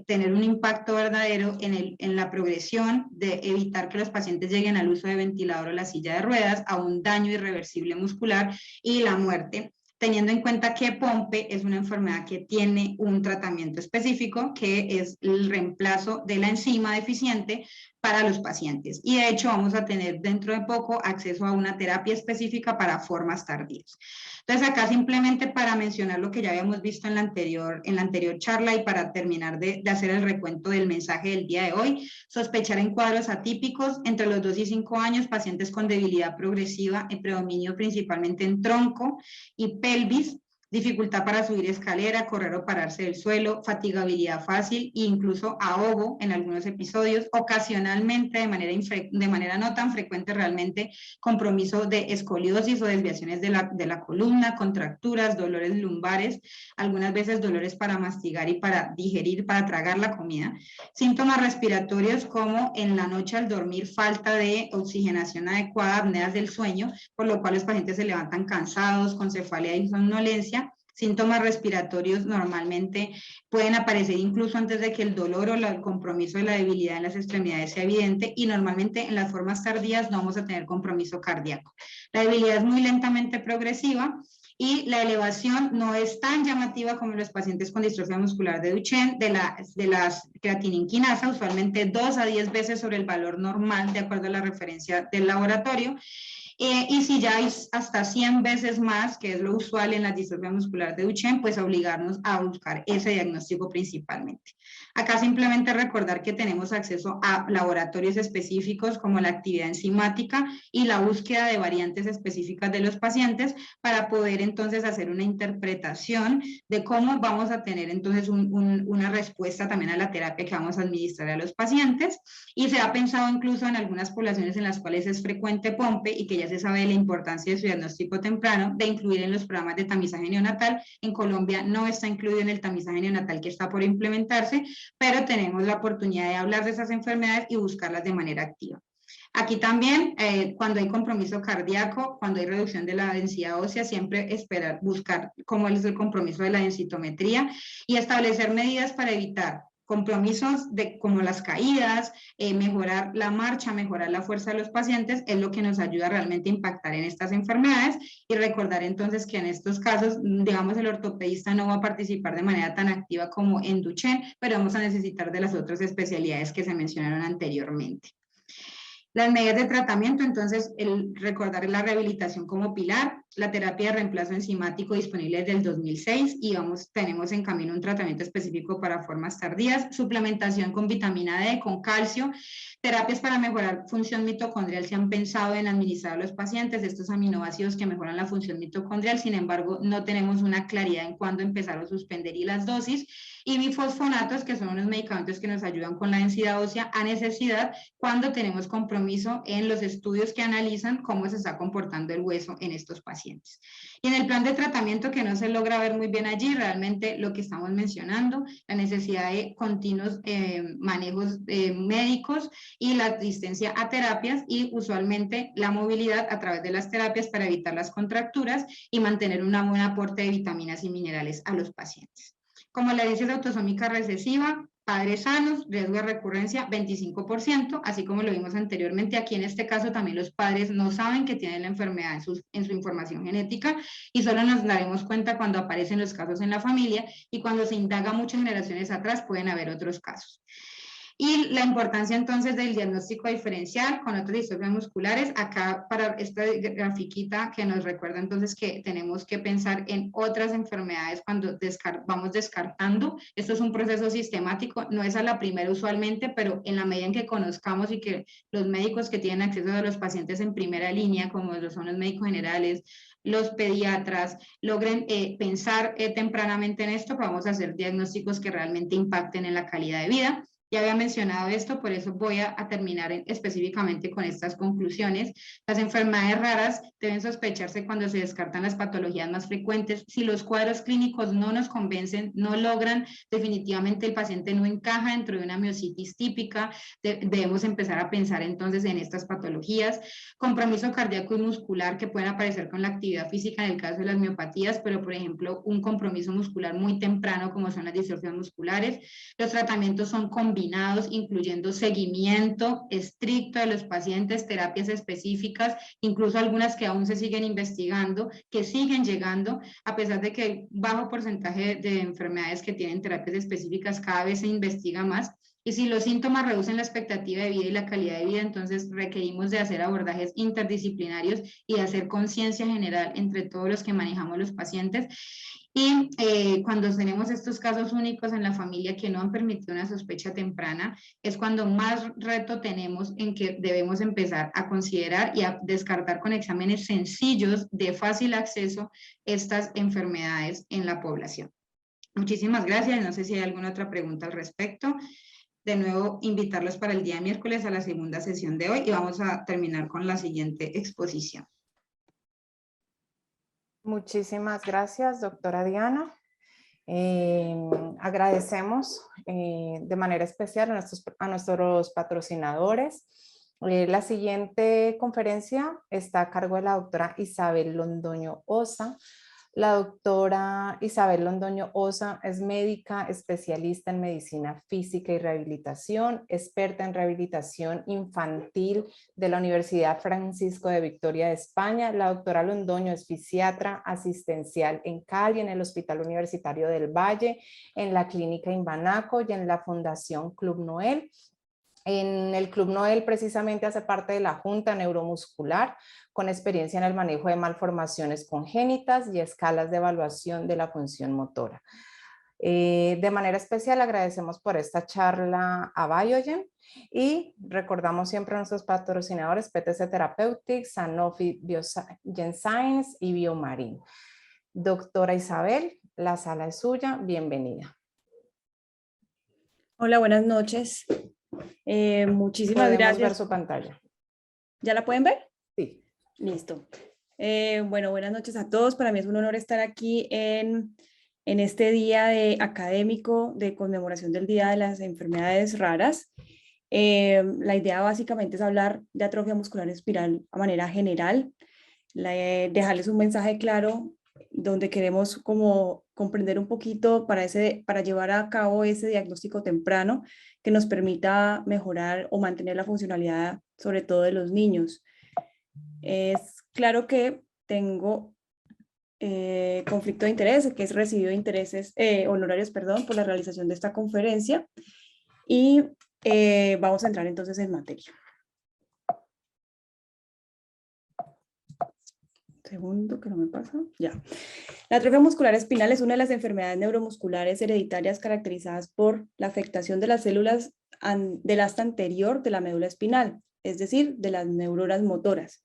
tener un impacto verdadero en la progresión de evitar que los pacientes lleguen al uso de ventilador o la silla de ruedas, a un daño irreversible muscular y la muerte, teniendo en cuenta que POMPE es una enfermedad que tiene un tratamiento específico, que es el reemplazo de la enzima deficiente para los pacientes. Y de hecho vamos a tener dentro de poco acceso a una terapia específica para formas tardías. Entonces acá simplemente para mencionar lo que ya habíamos visto en la anterior charla y para terminar de hacer el recuento del mensaje del día de hoy, sospechar en cuadros atípicos entre los 2 y 5 años, pacientes con debilidad progresiva en predominio principalmente en tronco y pelvis, dificultad para subir escalera, correr o pararse del suelo, fatigabilidad fácil e incluso ahogo en algunos episodios, ocasionalmente de manera no tan frecuente realmente, compromiso de escoliosis o desviaciones de la columna, contracturas, dolores lumbares, algunas veces dolores para mastigar y para digerir, para tragar la comida, síntomas respiratorios como en la noche al dormir, falta de oxigenación adecuada, apneas del sueño, por lo cual los pacientes se levantan cansados, con cefalea y somnolencia. Síntomas respiratorios normalmente pueden aparecer incluso antes de que el dolor o el compromiso de la debilidad en las extremidades sea evidente, y normalmente en las formas tardías no vamos a tener compromiso cardíaco. La debilidad es muy lentamente progresiva y la elevación no es tan llamativa como en los pacientes con distrofia muscular de Duchenne de las creatininquinasa, usualmente 2 a 10 veces sobre el valor normal de acuerdo a la referencia del laboratorio. Y si ya hay hasta 100 veces más, que es lo usual en la distrofia muscular de Duchenne, pues obligarnos a buscar ese diagnóstico principalmente. Acá simplemente recordar que tenemos acceso a laboratorios específicos como la actividad enzimática y la búsqueda de variantes específicas de los pacientes para poder entonces hacer una interpretación de cómo vamos a tener entonces una respuesta también a la terapia que vamos a administrar a los pacientes. Y se ha pensado incluso en algunas poblaciones en las cuales es frecuente POMPE y que ya se sabe la importancia de su diagnóstico temprano, de incluir en los programas de tamizaje neonatal. En Colombia no está incluido en el tamizaje neonatal que está por implementarse, pero tenemos la oportunidad de hablar de esas enfermedades y buscarlas de manera activa. Aquí también, cuando hay compromiso cardíaco, cuando hay reducción de la densidad ósea, siempre buscar cómo es el compromiso de la densitometría y establecer medidas para evitar compromisos como las caídas, mejorar la marcha, mejorar la fuerza de los pacientes, es lo que nos ayuda realmente a impactar en estas enfermedades. Y recordar entonces que en estos casos, digamos, el ortopedista no va a participar de manera tan activa como en Duchenne, pero vamos a necesitar de las otras especialidades que se mencionaron anteriormente. Las medidas de tratamiento, entonces, recordar la rehabilitación como pilar, la terapia de reemplazo enzimático disponible desde el 2006 y tenemos en camino un tratamiento específico para formas tardías, suplementación con vitamina D, con calcio, terapias para mejorar función mitocondrial se han pensado en administrar a los pacientes, estos aminoácidos que mejoran la función mitocondrial, sin embargo, no tenemos una claridad en cuándo empezar o suspender y las dosis, y bifosfonatos, que son unos medicamentos que nos ayudan con la densidad ósea a necesidad cuando tenemos compromiso en los estudios que analizan cómo se está comportando el hueso en estos pacientes. Y en el plan de tratamiento, que no se logra ver muy bien allí, realmente lo que estamos mencionando, la necesidad de continuos manejos médicos y la asistencia a terapias y usualmente la movilidad a través de las terapias para evitar las contracturas y mantener un buen aporte de vitaminas y minerales a los pacientes. Como la herencia autosómica recesiva, padres sanos, riesgo de recurrencia 25%, así como lo vimos anteriormente, aquí en este caso también los padres no saben que tienen la enfermedad en su información genética y solo nos daremos cuenta cuando aparecen los casos en la familia y cuando se indaga muchas generaciones atrás pueden haber otros casos. Y la importancia entonces del diagnóstico diferencial con otras distrofias musculares, acá para esta grafiquita que nos recuerda entonces que tenemos que pensar en otras enfermedades cuando vamos descartando. Esto es un proceso sistemático, no es a la primera usualmente, pero en la medida en que conozcamos y que los médicos que tienen acceso a los pacientes en primera línea, como lo son los médicos generales, los pediatras, logren pensar tempranamente en esto, vamos a hacer diagnósticos que realmente impacten en la calidad de vida. Ya había mencionado esto, por eso voy a terminar específicamente con estas conclusiones. Las enfermedades raras deben sospecharse cuando se descartan las patologías más frecuentes. Si los cuadros clínicos no nos convencen, no logran, definitivamente el paciente no encaja dentro de una miositis típica, debemos empezar a pensar entonces en estas patologías. Compromiso cardíaco y muscular que pueden aparecer con la actividad física en el caso de las miopatías, pero por ejemplo un compromiso muscular muy temprano como son las distrofias musculares. Los tratamientos son combinados, incluyendo seguimiento estricto de los pacientes, terapias específicas, incluso algunas que aún se siguen investigando, que siguen llegando, a pesar de que hay bajo porcentaje de enfermedades que tienen terapias específicas, cada vez se investiga más. Y si los síntomas reducen la expectativa de vida y la calidad de vida, entonces requerimos de hacer abordajes interdisciplinarios y de hacer conciencia general entre todos los que manejamos los pacientes. Y cuando tenemos estos casos únicos en la familia que no han permitido una sospecha temprana, es cuando más reto tenemos en que debemos empezar a considerar y a descartar con exámenes sencillos de fácil acceso estas enfermedades en la población. Muchísimas gracias. No sé si hay alguna otra pregunta al respecto. De nuevo, invitarlos para el día miércoles a la segunda sesión de hoy y vamos a terminar con la siguiente exposición. Muchísimas gracias, doctora Diana. Agradecemos de manera especial a nuestros patrocinadores. La siguiente conferencia está a cargo de la doctora Isabel Londoño Osa. La doctora Isabel Londoño Osa es médica especialista en medicina física y rehabilitación, experta en rehabilitación infantil de la Universidad Francisco de Vitoria de España. La doctora Londoño es fisiatra asistencial en Cali, en el Hospital Universitario del Valle, en la Clínica Imbanaco y en la Fundación Club Noel. En el Club Noel precisamente hace parte de la Junta Neuromuscular, con experiencia en el manejo de malformaciones congénitas y escalas de evaluación de la función motora. De manera especial agradecemos por esta charla a Biogen y recordamos siempre a nuestros patrocinadores PTC Therapeutics, Sanofi Bioscience y Biomarin. Doctora Isabel, la sala es suya, bienvenida. Hola, buenas noches. Muchísimas Podemos gracias. ver su pantalla. ¿Ya la pueden ver? Sí. Listo. Bueno, buenas noches a todos. Para mí es un honor estar aquí en este día académico de conmemoración del Día de las Enfermedades Raras. La idea básicamente es hablar de atrofia muscular espiral a manera general, dejarles un mensaje claro donde queremos como comprender un poquito para llevar a cabo ese diagnóstico temprano que nos permita mejorar o mantener la funcionalidad, sobre todo de los niños. Es claro que tengo conflicto de interés, que es recibido de intereses honorarios, perdón, por la realización de esta conferencia y vamos a entrar entonces en materia. Segundo, que no me pasa. Ya. La atrofia muscular espinal es una de las enfermedades neuromusculares hereditarias caracterizadas por la afectación de las células del asta anterior de la médula espinal, es decir, de las neuronas motoras.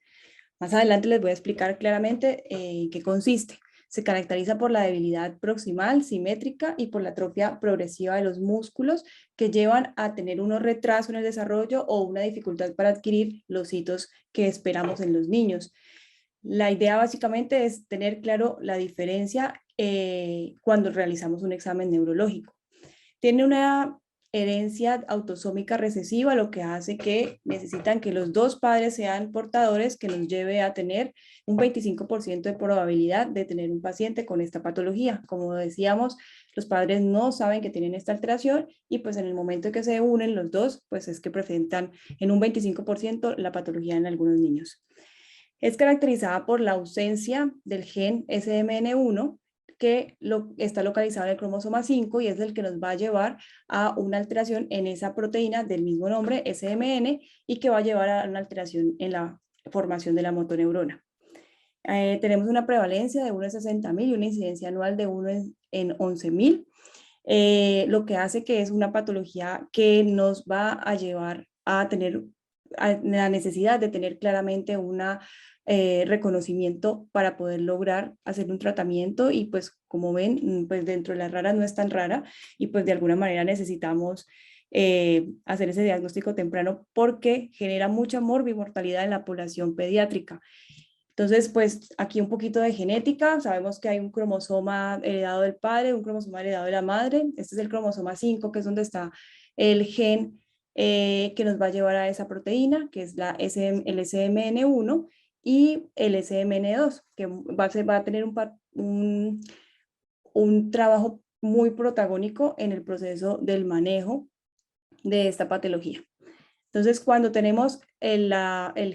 Más adelante les voy a explicar claramente qué consiste. Se caracteriza por la debilidad proximal, simétrica y por la atrofia progresiva de los músculos que llevan a tener un retraso en el desarrollo o una dificultad para adquirir los hitos que esperamos en los niños. La idea básicamente es tener claro la diferencia cuando realizamos un examen neurológico. Tiene una herencia autosómica recesiva, lo que hace que necesitan que los dos padres sean portadores, que nos lleve a tener un 25% de probabilidad de tener un paciente con esta patología. Como decíamos, los padres no saben que tienen esta alteración y pues en el momento que se unen los dos, pues es que presentan en un 25% la patología en algunos niños. Es caracterizada por la ausencia del gen SMN1 que está localizado en el cromosoma 5 y es el que nos va a llevar a una alteración en esa proteína del mismo nombre, SMN, y que va a llevar a una alteración en la formación de la motoneurona. Tenemos una prevalencia de 1 en 60.000 y una incidencia anual de 1 en 11.000, lo que hace que es una patología que nos va a llevar a tener la necesidad de tener claramente un reconocimiento para poder lograr hacer un tratamiento y pues como ven, pues dentro de las raras no es tan rara y pues de alguna manera necesitamos hacer ese diagnóstico temprano porque genera mucha morbimortalidad en la población pediátrica. Entonces, pues aquí un poquito de genética. Sabemos que hay un cromosoma heredado del padre, un cromosoma heredado de la madre. Este es el cromosoma 5, que es donde está el gen que nos va a llevar a esa proteína, que es el SMN1 y el SMN2, que va a tener un trabajo muy protagónico en el proceso del manejo de esta patología. Entonces, cuando tenemos el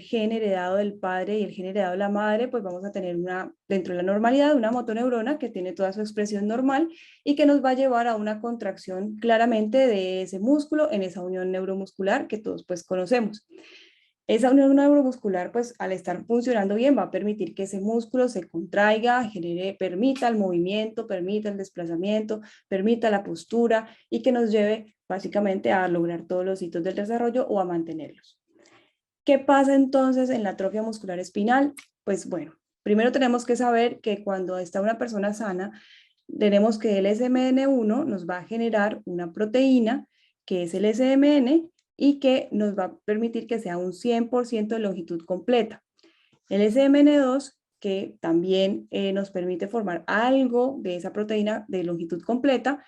gen heredado del padre y el gen heredado de la madre, pues vamos a tener dentro de la normalidad una motoneurona que tiene toda su expresión normal y que nos va a llevar a una contracción claramente de ese músculo en esa unión neuromuscular que todos pues conocemos. Esa unión neuromuscular, pues al estar funcionando bien, va a permitir que ese músculo se contraiga, permita el movimiento, permita el desplazamiento, permita la postura y que nos lleve básicamente a lograr todos los hitos del desarrollo o a mantenerlos. ¿Qué pasa entonces en la atrofia muscular espinal? Pues bueno, primero tenemos que saber que cuando está una persona sana, tenemos que el SMN1 nos va a generar una proteína que es el SMN y que nos va a permitir que sea un 100% de longitud completa. El SMN2, que también nos permite formar algo de esa proteína de longitud completa,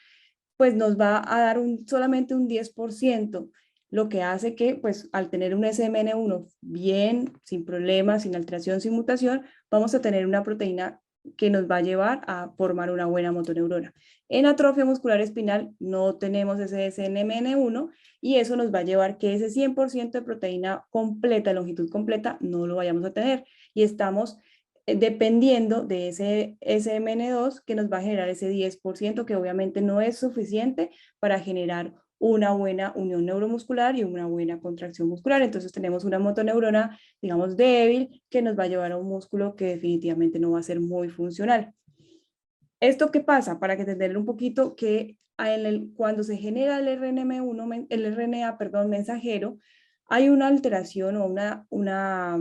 pues nos va a dar solamente un 10%, lo que hace que, pues, al tener un SMN1 bien, sin problemas, sin alteración, sin mutación, vamos a tener una proteína que nos va a llevar a formar una buena motoneurona. En atrofia muscular espinal no tenemos ese SMN1 y eso nos va a llevar que ese 100% de proteína completa, longitud completa, no lo vayamos a tener y estamos dependiendo de ese SMN2 que nos va a generar ese 10%, que obviamente no es suficiente para generar una buena unión neuromuscular y una buena contracción muscular. Entonces tenemos una motoneurona, digamos, débil, que nos va a llevar a un músculo que definitivamente no va a ser muy funcional. ¿Esto qué pasa? Para que entender un poquito que cuando se genera el RNA, mensajero, hay una alteración o una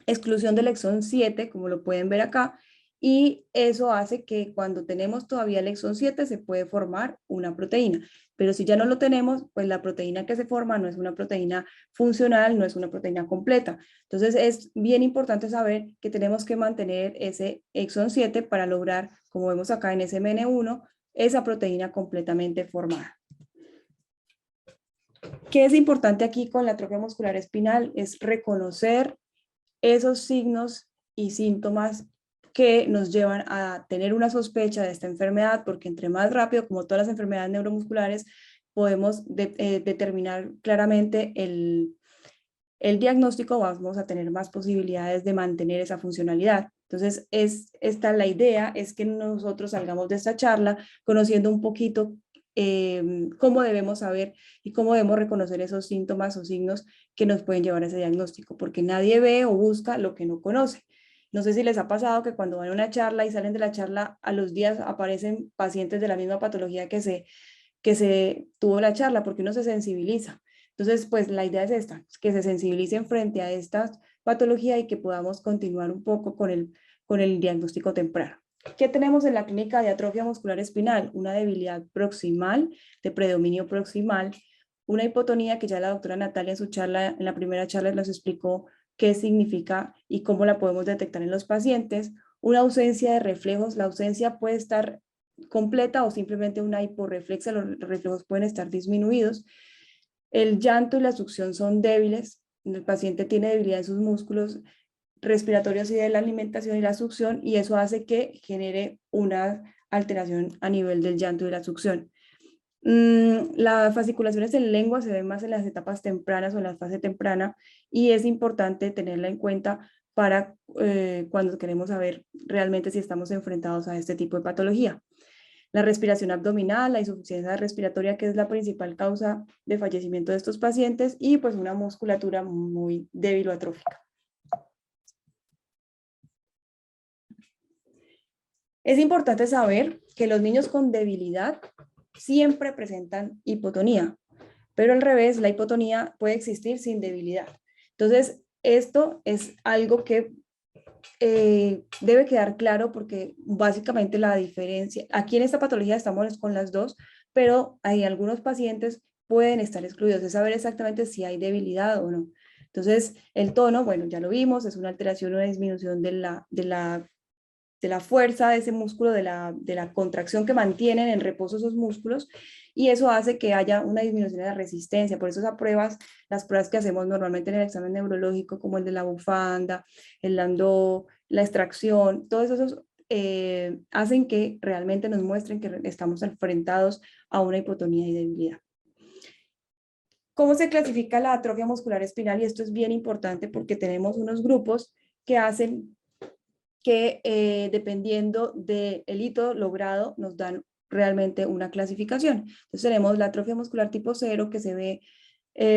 exclusión del exón 7, como lo pueden ver acá, y eso hace que cuando tenemos todavía el exón 7 se puede formar una proteína, pero si ya no lo tenemos, pues la proteína que se forma no es una proteína funcional, no es una proteína completa. Entonces es bien importante saber que tenemos que mantener ese exón 7 para lograr, como vemos acá en SMN1, esa proteína completamente formada. ¿Qué es importante aquí con la atrofia muscular espinal? Es reconocer esos signos y síntomas que nos llevan a tener una sospecha de esta enfermedad, porque entre más rápido, como todas las enfermedades neuromusculares, podemos determinar claramente el diagnóstico, vamos a tener más posibilidades de mantener esa funcionalidad. Entonces, esta la idea, es que nosotros salgamos de esta charla conociendo un poquito cómo debemos saber y cómo debemos reconocer esos síntomas o signos que nos pueden llevar a ese diagnóstico, porque nadie ve o busca lo que no conoce. No sé si les ha pasado que cuando van a una charla y salen de la charla, a los días aparecen pacientes de la misma patología que se tuvo la charla, porque uno se sensibiliza. Entonces, pues la idea es esta, que se sensibilicen frente a esta patología y que podamos continuar un poco con el diagnóstico temprano. ¿Qué tenemos en la clínica de atrofia muscular espinal? Una debilidad proximal, de predominio proximal, una hipotonía que ya la doctora Natalia en la primera charla nos explicó qué significa y cómo la podemos detectar en los pacientes, una ausencia de reflejos, la ausencia puede estar completa o simplemente una hiporreflexia, los reflejos pueden estar disminuidos, el llanto y la succión son débiles, el paciente tiene debilidad en sus músculos respiratorios y de la alimentación y la succión, y eso hace que genere una alteración a nivel del llanto y la succión. Las fasciculaciones en lengua se ven más en las etapas tempranas o en la fase temprana y es importante tenerla en cuenta para cuando queremos saber realmente si estamos enfrentados a este tipo de patología. La respiración abdominal, la insuficiencia respiratoria, que es la principal causa de fallecimiento de estos pacientes, y pues una musculatura muy débil o atrófica. Es importante saber que los niños con debilidad siempre presentan hipotonía, pero al revés, la hipotonía puede existir sin debilidad. Entonces, esto es algo que debe quedar claro porque básicamente la diferencia, aquí en esta patología estamos con las dos, pero hay algunos pacientes pueden estar excluidos, es saber exactamente si hay debilidad o no. Entonces, el tono, bueno, ya lo vimos, es una alteración o una disminución de la fuerza de ese músculo, de la contracción que mantienen en reposo esos músculos, y eso hace que haya una disminución de la resistencia. Por eso esas pruebas, las pruebas que hacemos normalmente en el examen neurológico, como el de la bufanda, el landó, la extracción, todos esos hacen que realmente nos muestren que estamos enfrentados a una hipotonía y debilidad. ¿Cómo se clasifica la atrofia muscular espinal? Y esto es bien importante porque tenemos unos grupos que hacen que dependiendo del hito logrado nos dan realmente una clasificación. Entonces tenemos la atrofia muscular tipo 0 que se ve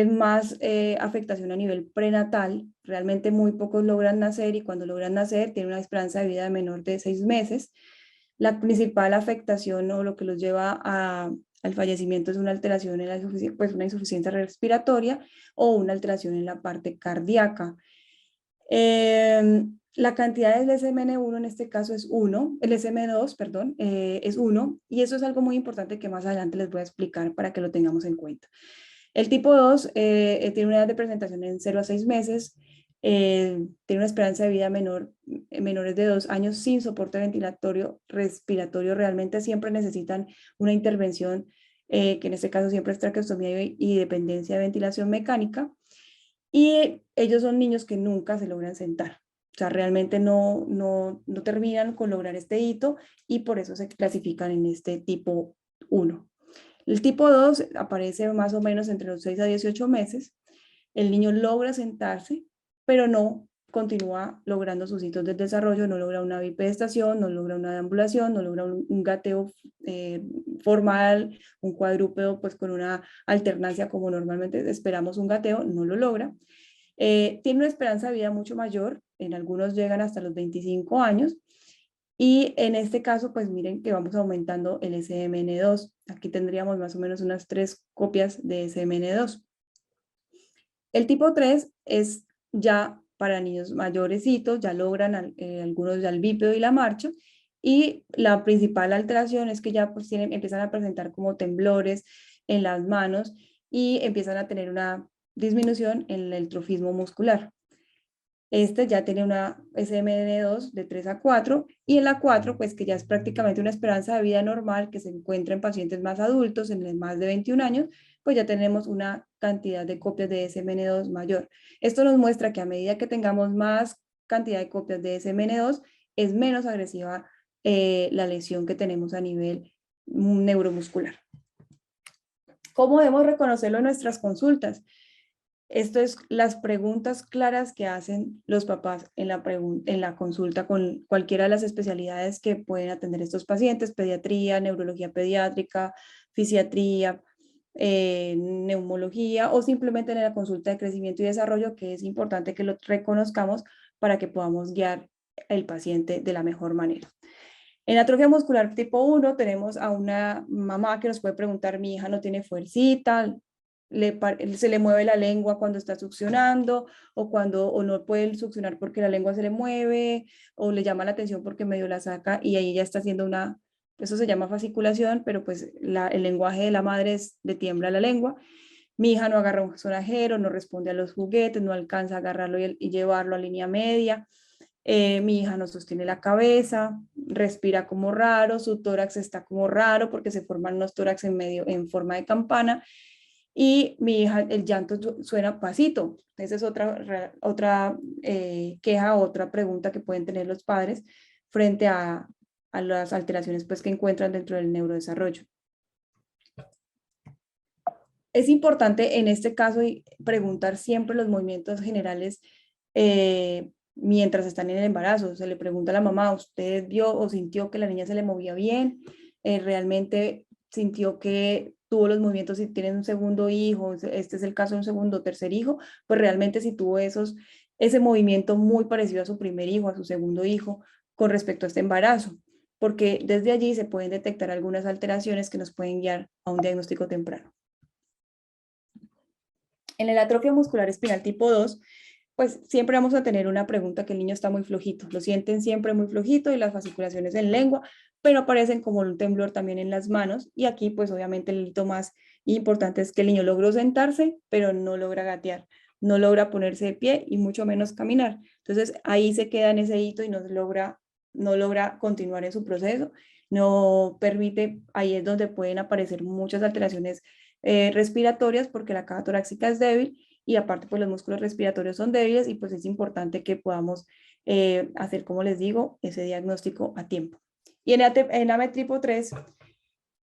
más afectación a nivel prenatal, realmente muy pocos logran nacer y cuando logran nacer tienen una esperanza de vida de menor de 6 meses. La principal afectación o lo que los lleva al fallecimiento es una alteración en la pues una insuficiencia respiratoria o una alteración en la parte cardíaca. La cantidad del SMN1 en este caso es 1, el SMN2, perdón, es 1, y eso es algo muy importante que más adelante les voy a explicar para que lo tengamos en cuenta. El tipo 2 tiene una edad de presentación en 0 a 6 meses, tiene una esperanza de vida menores de 2 años sin soporte ventilatorio respiratorio, realmente siempre necesitan una intervención, que en este caso siempre es traqueostomía y dependencia de ventilación mecánica. Y ellos son niños que nunca se logran sentar. O sea, realmente no terminan con lograr este hito y por eso se clasifican en este tipo 1. El tipo 2 aparece más o menos entre los 6 a 18 meses. El niño logra sentarse, pero no continúa logrando sus hitos del desarrollo, no logra una bipedestación, no logra una deambulación, no logra un gateo formal, un cuadrúpedo pues con una alternancia como normalmente esperamos un gateo, no lo logra. Tiene una esperanza de vida mucho mayor, en algunos llegan hasta los 25 años, y en este caso, pues miren que vamos aumentando el SMN2. Aquí tendríamos más o menos unas 3 copias de SMN2. El tipo 3 es ya para niños mayorecitos, ya logran algunos ya el bípedo y la marcha, y la principal alteración es que ya pues empiezan a presentar como temblores en las manos y empiezan a tener una disminución en el trofismo muscular. Este ya tiene una SMN2 de 3 a 4 y en la 4 pues que ya es prácticamente una esperanza de vida normal que se encuentra en pacientes más adultos, en más de 21 años, pues ya tenemos una cantidad de copias de SMN2 mayor. Esto nos muestra que a medida que tengamos más cantidad de copias de SMN2 es menos agresiva la lesión que tenemos a nivel neuromuscular. ¿Cómo debemos reconocerlo en nuestras consultas? Esto es las preguntas claras que hacen los papás en la consulta con cualquiera de las especialidades que pueden atender estos pacientes: pediatría, neurología pediátrica, fisiatría, neumología o simplemente en la consulta de crecimiento y desarrollo, que es importante que lo reconozcamos para que podamos guiar al paciente de la mejor manera. En atrofia muscular tipo 1 tenemos a una mamá que nos puede preguntar: mi hija no tiene fuercita, se le mueve la lengua cuando está succionando o no puede succionar porque la lengua se le mueve o le llama la atención porque medio la saca y ahí ya está haciendo eso se llama fasciculación, pero pues el lenguaje de la madre le tiembla la lengua. Mi hija no agarra un sonajero, no responde a los juguetes, no alcanza a agarrarlo y llevarlo a línea media. Mi hija no sostiene la cabeza, respira como raro, su tórax está como raro porque se forman unos tórax en forma de campana. Y mi hija, el llanto suena pasito. Esa es otra queja, otra pregunta que pueden tener los padres frente a las alteraciones pues, que encuentran dentro del neurodesarrollo. Es importante en este caso preguntar siempre los movimientos generales mientras están en el embarazo. Se le pregunta a la mamá, ¿usted vio o sintió que la niña se le movía bien? ¿Realmente sintió que tuvo los movimientos si tienen un segundo hijo? Este es el caso de un segundo o tercer hijo, pues realmente si tuvo ese movimiento muy parecido a su primer hijo, a su segundo hijo, con respecto a este embarazo, porque desde allí se pueden detectar algunas alteraciones que nos pueden guiar a un diagnóstico temprano. En la atrofia muscular espinal tipo 2, pues siempre vamos a tener una pregunta que el niño está muy flojito, lo sienten siempre muy flojito y las fasciculaciones en lengua, pero aparecen como un temblor también en las manos, y aquí pues obviamente el hito más importante es que el niño logró sentarse, pero no logra gatear, no logra ponerse de pie y mucho menos caminar. Entonces ahí se queda en ese hito y no logra continuar en su proceso, no permite, ahí es donde pueden aparecer muchas alteraciones respiratorias porque la caja torácica es débil y aparte pues los músculos respiratorios son débiles y pues es importante que podamos hacer, como les digo, ese diagnóstico a tiempo. Y en AME tipo 3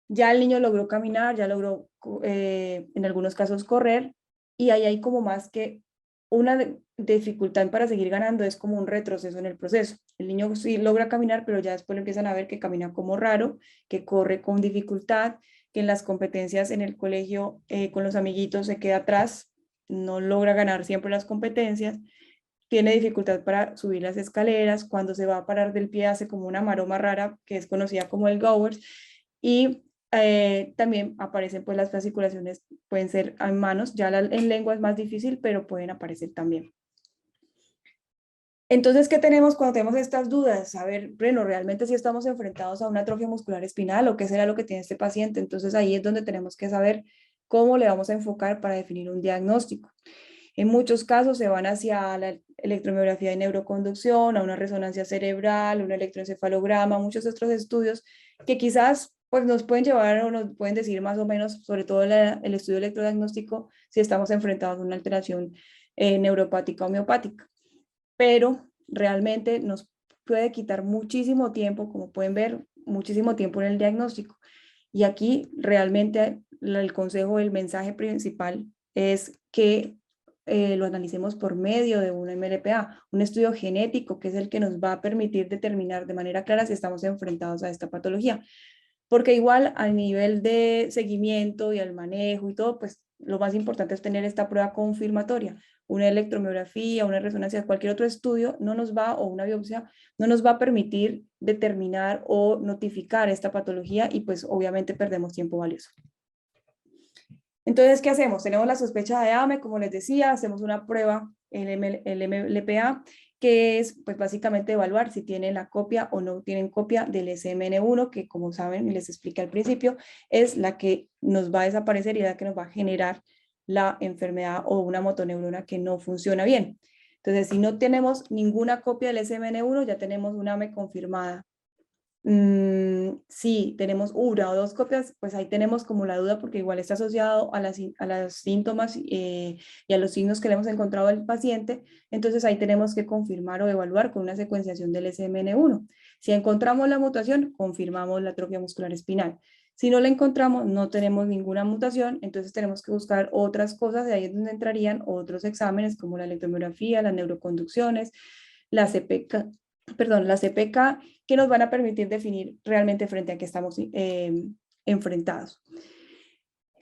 ya el niño logró caminar, ya logró en algunos casos correr, y ahí hay como más que una dificultad para seguir ganando, es como un retroceso en el proceso. El niño sí logra caminar, pero ya después lo empiezan a ver que camina como raro, que corre con dificultad, que en las competencias en el colegio con los amiguitos se queda atrás, no logra ganar siempre las competencias, tiene dificultad para subir las escaleras, cuando se va a parar del pie hace como una maroma rara que es conocida como el Gowers, y también aparecen pues las fasciculaciones, pueden ser en manos, ya en lengua es más difícil, pero pueden aparecer también. Entonces, ¿qué tenemos cuando tenemos estas dudas? A ver, bueno, realmente si estamos enfrentados a una atrofia muscular espinal o qué será lo que tiene este paciente. Entonces ahí es donde tenemos que saber cómo le vamos a enfocar para definir un diagnóstico. En muchos casos se van hacia la electromiografía de neuroconducción, a una resonancia cerebral, un electroencefalograma, muchos otros estudios que quizás pues, nos pueden llevar o nos pueden decir más o menos, sobre todo el estudio electrodiagnóstico, si estamos enfrentados a una alteración neuropática o miopática. Pero realmente nos puede quitar muchísimo tiempo, como pueden ver, muchísimo tiempo en el diagnóstico. Y aquí realmente el consejo, el mensaje principal es que lo analicemos por medio de una MLPA, un estudio genético que es el que nos va a permitir determinar de manera clara si estamos enfrentados a esta patología. Porque igual a nivel de seguimiento y al manejo y todo, pues lo más importante es tener esta prueba confirmatoria. Una electromiografía, una resonancia, cualquier otro estudio no nos va, o una biopsia, no nos va a permitir determinar o notificar esta patología y pues obviamente perdemos tiempo valioso. Entonces, ¿qué hacemos? Tenemos la sospecha de AME, como les decía, hacemos una prueba, el MLPA, que es pues básicamente evaluar si tienen la copia o no tienen copia del SMN1, que como saben y les expliqué al principio, es la que nos va a desaparecer y la que nos va a generar la enfermedad o una motoneurona que no funciona bien. Entonces, si no tenemos ninguna copia del SMN1, ya tenemos una AME confirmada. Si tenemos una o dos copias, pues ahí tenemos como la duda porque igual está asociado a las síntomas y a los signos que le hemos encontrado al paciente. Entonces ahí tenemos que confirmar o evaluar con una secuenciación del SMN1. Si encontramos la mutación, confirmamos la atrofia muscular espinal. Si no la encontramos, no tenemos ninguna mutación, entonces tenemos que buscar otras cosas, de ahí es donde entrarían otros exámenes como la electromiografía, las neuroconducciones, la CPK, que nos van a permitir definir realmente frente a qué estamos enfrentados.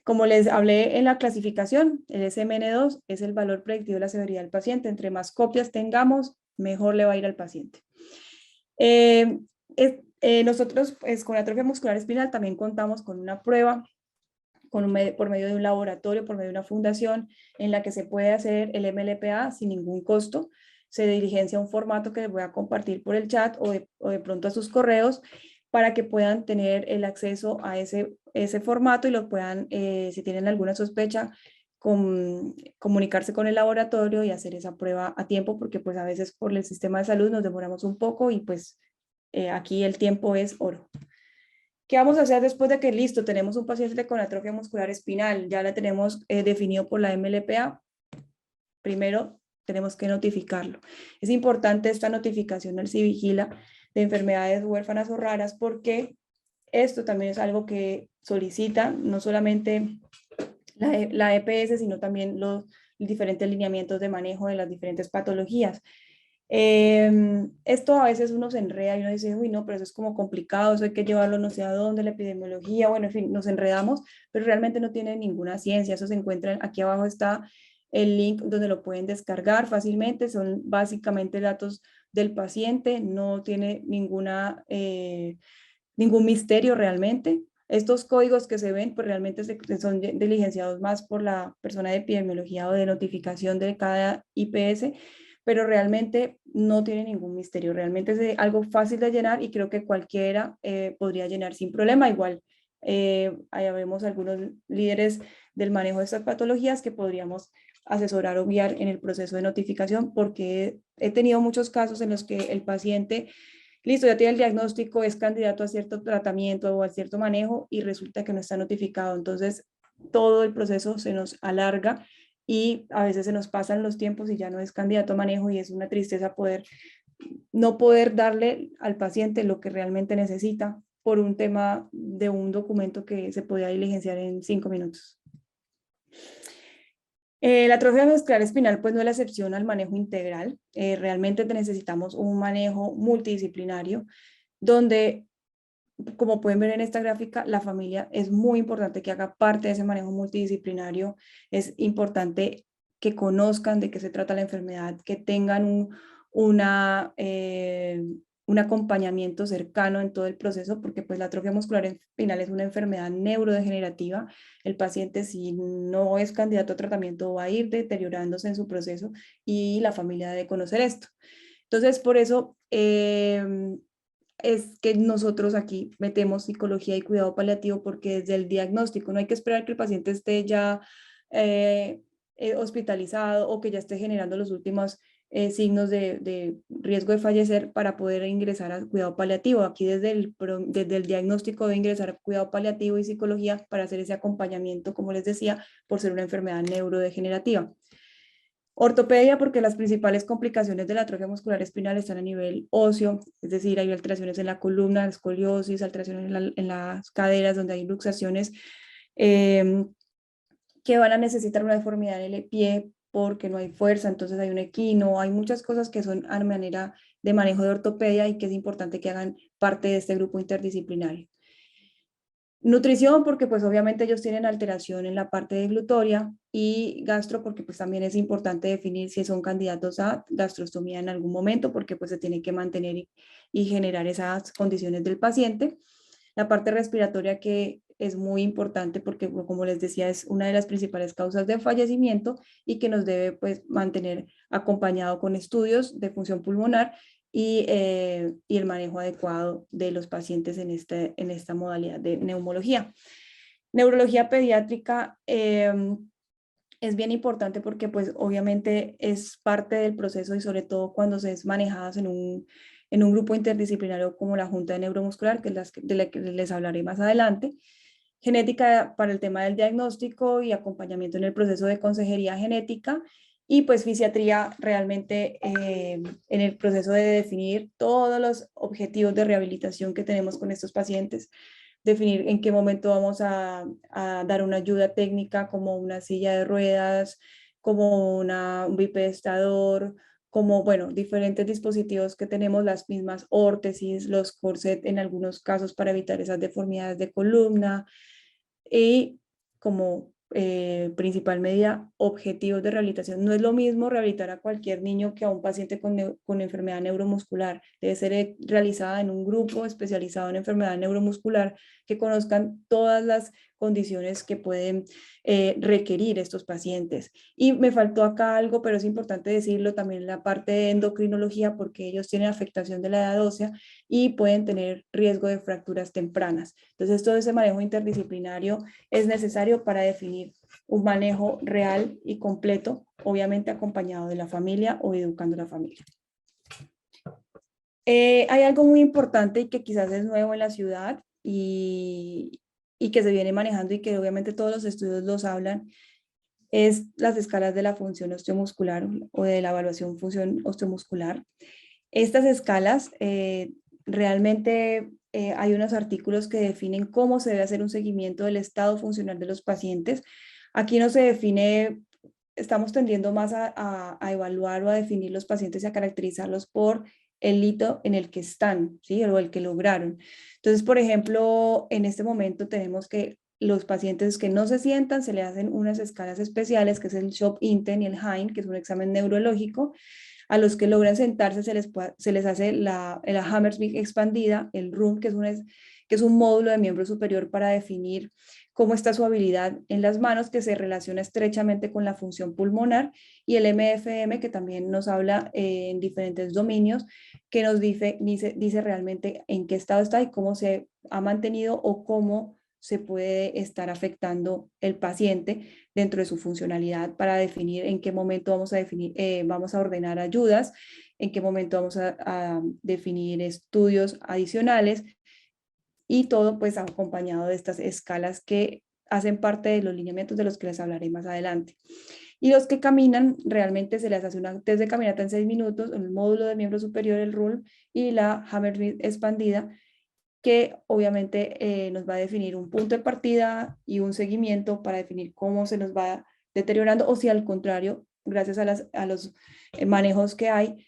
Como les hablé en la clasificación, el SMN2 es el valor predictivo de la severidad del paciente. Entre más copias tengamos, mejor le va a ir al paciente. Nosotros, pues, con atrofia muscular espinal también contamos con una prueba por medio de un laboratorio, por medio de una fundación en la que se puede hacer el MLPA sin ningún costo. Se diligencia un formato que les voy a compartir por el chat o de pronto a sus correos para que puedan tener el acceso a ese formato y lo puedan, si tienen alguna sospecha, comunicarse con el laboratorio y hacer esa prueba a tiempo, porque pues a veces por el sistema de salud nos demoramos un poco y pues aquí el tiempo es oro. ¿Qué vamos a hacer después de que listo, tenemos un paciente con atrofia muscular espinal, ya la tenemos definido por la MLPA? Primero tenemos que notificarlo. Es importante esta notificación al CIVIGILA de enfermedades huérfanas o raras porque esto también es algo que solicita no solamente la EPS, sino también los diferentes lineamientos de manejo de las diferentes patologías. Esto a veces uno se enreda y uno dice, uy, no, pero eso es como complicado, eso hay que llevarlo no sé a dónde, la epidemiología, bueno, en fin, nos enredamos, pero realmente no tiene ninguna ciencia. Eso se encuentra, aquí abajo está el link donde lo pueden descargar fácilmente, son básicamente datos del paciente, no tiene ningún misterio realmente. Estos códigos que se ven, pues realmente son diligenciados más por la persona de epidemiología o de notificación de cada IPS, pero realmente no tiene ningún misterio. Realmente es algo fácil de llenar y creo que cualquiera podría llenar sin problema. Igual, ahí vemos algunos líderes del manejo de estas patologías que podríamos asesorar o guiar en el proceso de notificación, porque he tenido muchos casos en los que el paciente, listo, ya tiene el diagnóstico, es candidato a cierto tratamiento o a cierto manejo y resulta que no está notificado. Entonces, todo el proceso se nos alarga y a veces se nos pasan los tiempos y ya no es candidato a manejo, y es una tristeza no poder darle al paciente lo que realmente necesita por un tema de un documento que se podía diligenciar en 5 minutos. La atrofia muscular espinal pues no es la excepción al manejo integral. Realmente necesitamos un manejo multidisciplinario donde, como pueden ver en esta gráfica, la familia es muy importante que haga parte de ese manejo multidisciplinario. Es importante que conozcan de qué se trata la enfermedad, que tengan un acompañamiento cercano en todo el proceso, porque pues la atrofia muscular espinal es una enfermedad neurodegenerativa. El paciente, si no es candidato a tratamiento, va a ir deteriorándose en su proceso y la familia debe conocer esto. Entonces, por eso es que nosotros aquí metemos psicología y cuidado paliativo, porque desde el diagnóstico no hay que esperar que el paciente esté ya hospitalizado o que ya esté generando los últimos signos de riesgo de fallecer para poder ingresar al cuidado paliativo. Aquí desde el diagnóstico debe ingresar a cuidado paliativo y psicología para hacer ese acompañamiento, como les decía, por ser una enfermedad neurodegenerativa. Ortopedia, porque las principales complicaciones de la atrofia muscular espinal están a nivel óseo, es decir, hay alteraciones en la columna, escoliosis, alteraciones en las caderas, donde hay luxaciones que van a necesitar una deformidad en el pie porque no hay fuerza, entonces hay un equino, hay muchas cosas que son a manera de manejo de ortopedia y que es importante que hagan parte de este grupo interdisciplinario. Nutrición, porque pues obviamente ellos tienen alteración en la parte de glutoria, y gastro, porque pues también es importante definir si son candidatos a gastrostomía en algún momento, porque pues se tiene que mantener y generar esas condiciones del paciente. La parte respiratoria, que es muy importante porque, como les decía, es una de las principales causas de fallecimiento y que nos debe pues mantener acompañado con estudios de función pulmonar y el manejo adecuado de los pacientes en esta modalidad de neumología. Neurología pediátrica es bien importante porque pues obviamente es parte del proceso, y sobre todo cuando se es manejadas en un grupo interdisciplinario como la Junta de Neuromuscular, que es de la que les hablaré más adelante. Genética para el tema del diagnóstico y acompañamiento en el proceso de consejería genética, y pues fisiatría realmente en el proceso de definir todos los objetivos de rehabilitación que tenemos con estos pacientes, definir en qué momento vamos a dar una ayuda técnica como una silla de ruedas, como un bipedestador, como, bueno, diferentes dispositivos que tenemos, las mismas órtesis, los corsets en algunos casos para evitar esas deformidades de columna, y como principal medida, objetivos de rehabilitación. No es lo mismo rehabilitar a cualquier niño que a un paciente con enfermedad neuromuscular. Debe ser realizada en un grupo especializado en enfermedad neuromuscular, que conozcan todas las condiciones que pueden requerir estos pacientes. Y me faltó acá algo, pero es importante decirlo, también la parte de endocrinología, porque ellos tienen afectación de la edad ósea y pueden tener riesgo de fracturas tempranas. Entonces, todo ese manejo interdisciplinario es necesario para definir un manejo real y completo, obviamente acompañado de la familia o educando a la familia. Hay algo muy importante y que quizás es nuevo en la ciudad y que se viene manejando y que obviamente todos los estudios los hablan, es las escalas de la función osteomuscular o de la evaluación función osteomuscular. Estas escalas realmente hay unos artículos que definen cómo se debe hacer un seguimiento del estado funcional de los pacientes. Aquí no se define estamos tendiendo más a evaluar o a definir los pacientes y a caracterizarlos por el hito en el que están, ¿sí? O el que lograron. Entonces, por ejemplo, en este momento tenemos que los pacientes que no se sientan, se le hacen unas escalas especiales, que es el SHOP-INTEN y el HINE, que es un examen neurológico. A los que logran sentarse se les hace la Hammersmith expandida, el RUM, que es un módulo de miembro superior para definir cómo está su habilidad en las manos, que se relaciona estrechamente con la función pulmonar, y el MFM, que también nos habla en diferentes dominios, que nos dice realmente en qué estado está y cómo se ha mantenido o cómo se puede estar afectando el paciente dentro de su funcionalidad, para definir en qué momento vamos a ordenar ayudas, en qué momento vamos a definir estudios adicionales, y todo pues acompañado de estas escalas que hacen parte de los lineamientos de los que les hablaré más adelante. Y los que caminan, realmente se les hace una test de caminata en 6 minutos, en el módulo de miembro superior, el RULM, y la Hammersmith expandida, que obviamente nos va a definir un punto de partida y un seguimiento para definir cómo se nos va deteriorando, o si al contrario, gracias a los manejos que hay,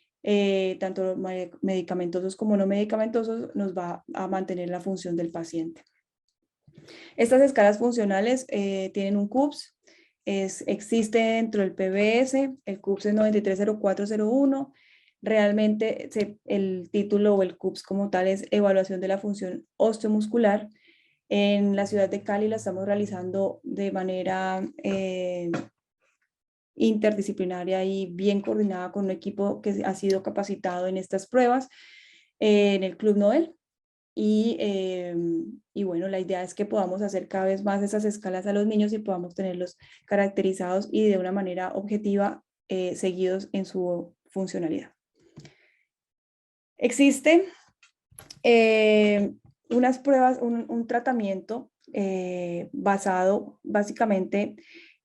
tanto medicamentosos como no medicamentosos, nos va a mantener la función del paciente. Estas escalas funcionales tienen un CUPS, existe dentro del PBS, el CUPS es 930401, realmente el título o el CUPS como tal es Evaluación de la Función Osteomuscular. En la ciudad de Cali la estamos realizando de manera interdisciplinaria y bien coordinada con un equipo que ha sido capacitado en estas pruebas en el Club Nobel. Y bueno, la idea es que podamos hacer cada vez más esas escalas a los niños y podamos tenerlos caracterizados y de una manera objetiva seguidos en su funcionalidad. Existe unas pruebas, un tratamiento basado básicamente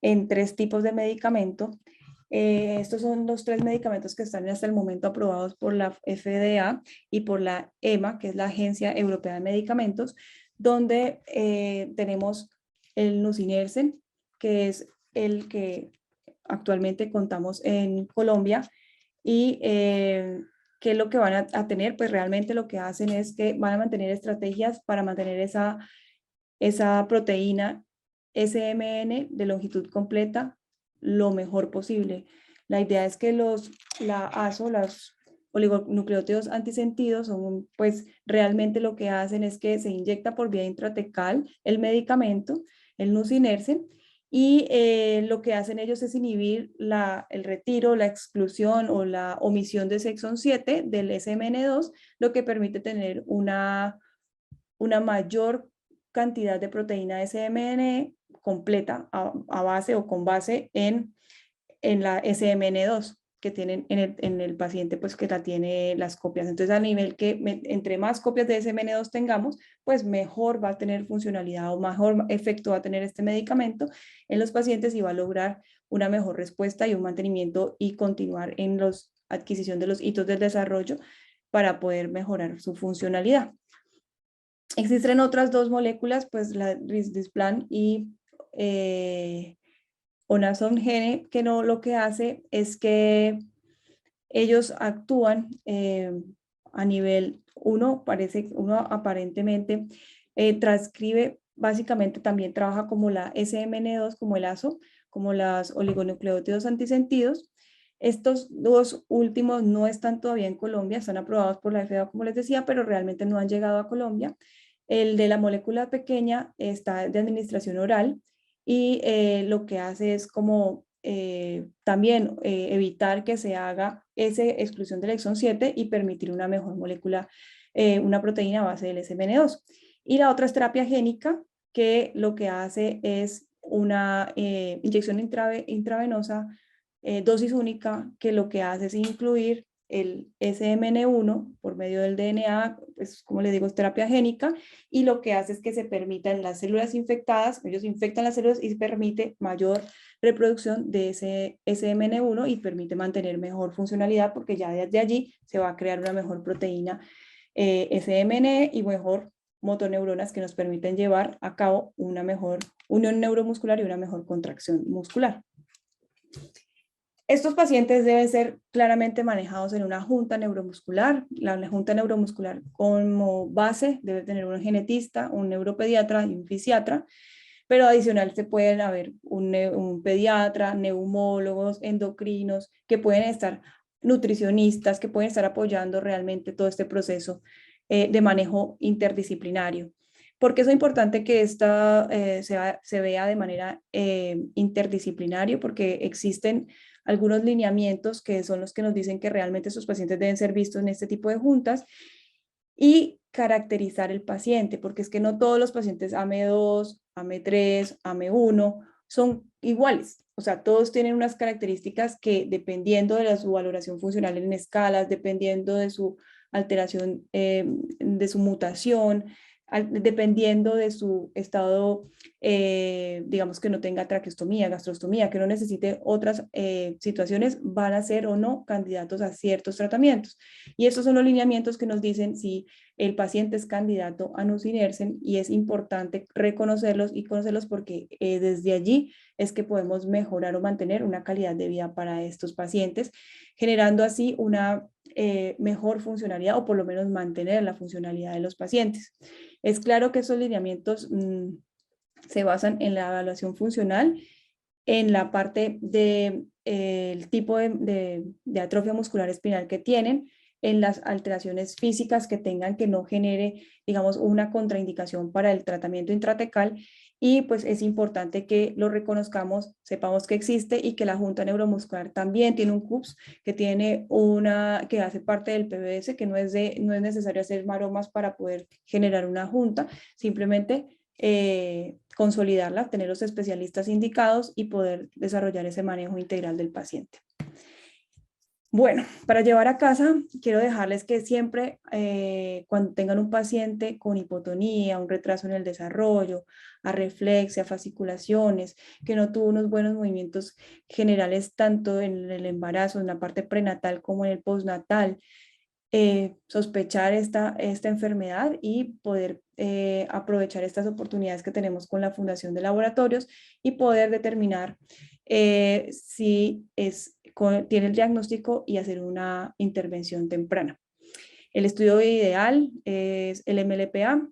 en 3 tipos de medicamento. Estos son los 3 medicamentos que están hasta el momento aprobados por la FDA y por la EMA, que es la Agencia Europea de Medicamentos, donde tenemos el nusinersen, que es el que actualmente contamos en Colombia, y ¿qué es lo que van a tener? Pues realmente lo que hacen es que van a mantener estrategias para mantener esa proteína SMN de longitud completa lo mejor posible. La idea es que la ASO, los oligonucleótidos antisentidos, pues realmente lo que hacen es que se inyecta por vía intratecal el medicamento, el nusinersen, y lo que hacen ellos es inhibir el retiro, la exclusión o la omisión de exón 7 del SMN2, lo que permite tener una mayor cantidad de proteína SMN completa a base o con base en la SMN2 que tienen en el paciente, pues que la tiene las copias. Entonces, a nivel que entre más copias de SMN2 tengamos, pues mejor va a tener funcionalidad o mejor efecto va a tener este medicamento en los pacientes y va a lograr una mejor respuesta y un mantenimiento y continuar en la adquisición de los hitos del desarrollo para poder mejorar su funcionalidad. Existen otras 2 moléculas, pues la risdiplam y onazongene, que no, lo que hace es que ellos actúan a nivel, uno aparentemente transcribe, básicamente también trabaja como la SMN2, como el ASO, como las oligonucleótidos antisentidos. Estos 2 últimos no están todavía en Colombia, están aprobados por la FDA, como les decía, pero realmente no han llegado a Colombia. El de la molécula pequeña está de administración oral y lo que hace es como también evitar que se haga esa exclusión del exón 7 y permitir una mejor molécula, una proteína a base del SMN2. Y la otra es terapia génica, que lo que hace es una inyección intravenosa, dosis única, que lo que hace es incluir el SMN1 por medio del DNA, pues como les digo, es terapia génica, y lo que hace es que se permita en las células infectadas, ellos infectan las células y permite mayor reproducción de ese SMN1 y permite mantener mejor funcionalidad, porque ya desde allí se va a crear una mejor proteína SMN y mejor motoneuronas que nos permiten llevar a cabo una mejor unión neuromuscular y una mejor contracción muscular. Estos pacientes deben ser claramente manejados en una junta neuromuscular. La junta neuromuscular como base debe tener un genetista, un neuropediatra y un fisiatra, pero adicional se pueden haber un pediatra, neumólogos, endocrinos, que pueden estar nutricionistas, que pueden estar apoyando realmente todo este proceso de manejo interdisciplinario. ¿Por qué es importante que esta se vea de manera interdisciplinaria? Porque existen algunos lineamientos que son los que nos dicen que realmente estos pacientes deben ser vistos en este tipo de juntas y caracterizar el paciente, porque es que no todos los pacientes AME2, AME3, AME1 son iguales. O sea, todos tienen unas características que dependiendo de su valoración funcional en escalas, dependiendo de su alteración, de su mutación, dependiendo de su estado, digamos que no tenga traqueostomía, gastrostomía, que no necesite otras situaciones, van a ser o no candidatos a ciertos tratamientos. Y estos son los lineamientos que nos dicen si el paciente es candidato a nusinersen, y es importante reconocerlos y conocerlos porque desde allí es que podemos mejorar o mantener una calidad de vida para estos pacientes, generando así una mejor funcionalidad o por lo menos mantener la funcionalidad de los pacientes. Es claro que esos lineamientos se basan en la evaluación funcional, en la parte del el tipo de atrofia muscular espinal que tienen, en las alteraciones físicas que tengan que no genere, digamos, una contraindicación para el tratamiento intratecal, y pues es importante que lo reconozcamos, sepamos que existe y que la Junta Neuromuscular también tiene un CUPS que tiene que hace parte del PBS, que no es necesario hacer maromas para poder generar una junta, simplemente consolidarla, tener los especialistas indicados y poder desarrollar ese manejo integral del paciente. Bueno, para llevar a casa, quiero dejarles que siempre cuando tengan un paciente con hipotonía, un retraso en el desarrollo, arreflexia, fasciculaciones, que no tuvo unos buenos movimientos generales tanto en el embarazo, en la parte prenatal como en el postnatal, sospechar esta enfermedad y poder aprovechar estas oportunidades que tenemos con la Fundación de Laboratorios y poder determinar si tiene el diagnóstico y hacer una intervención temprana. El estudio ideal es el MLPA.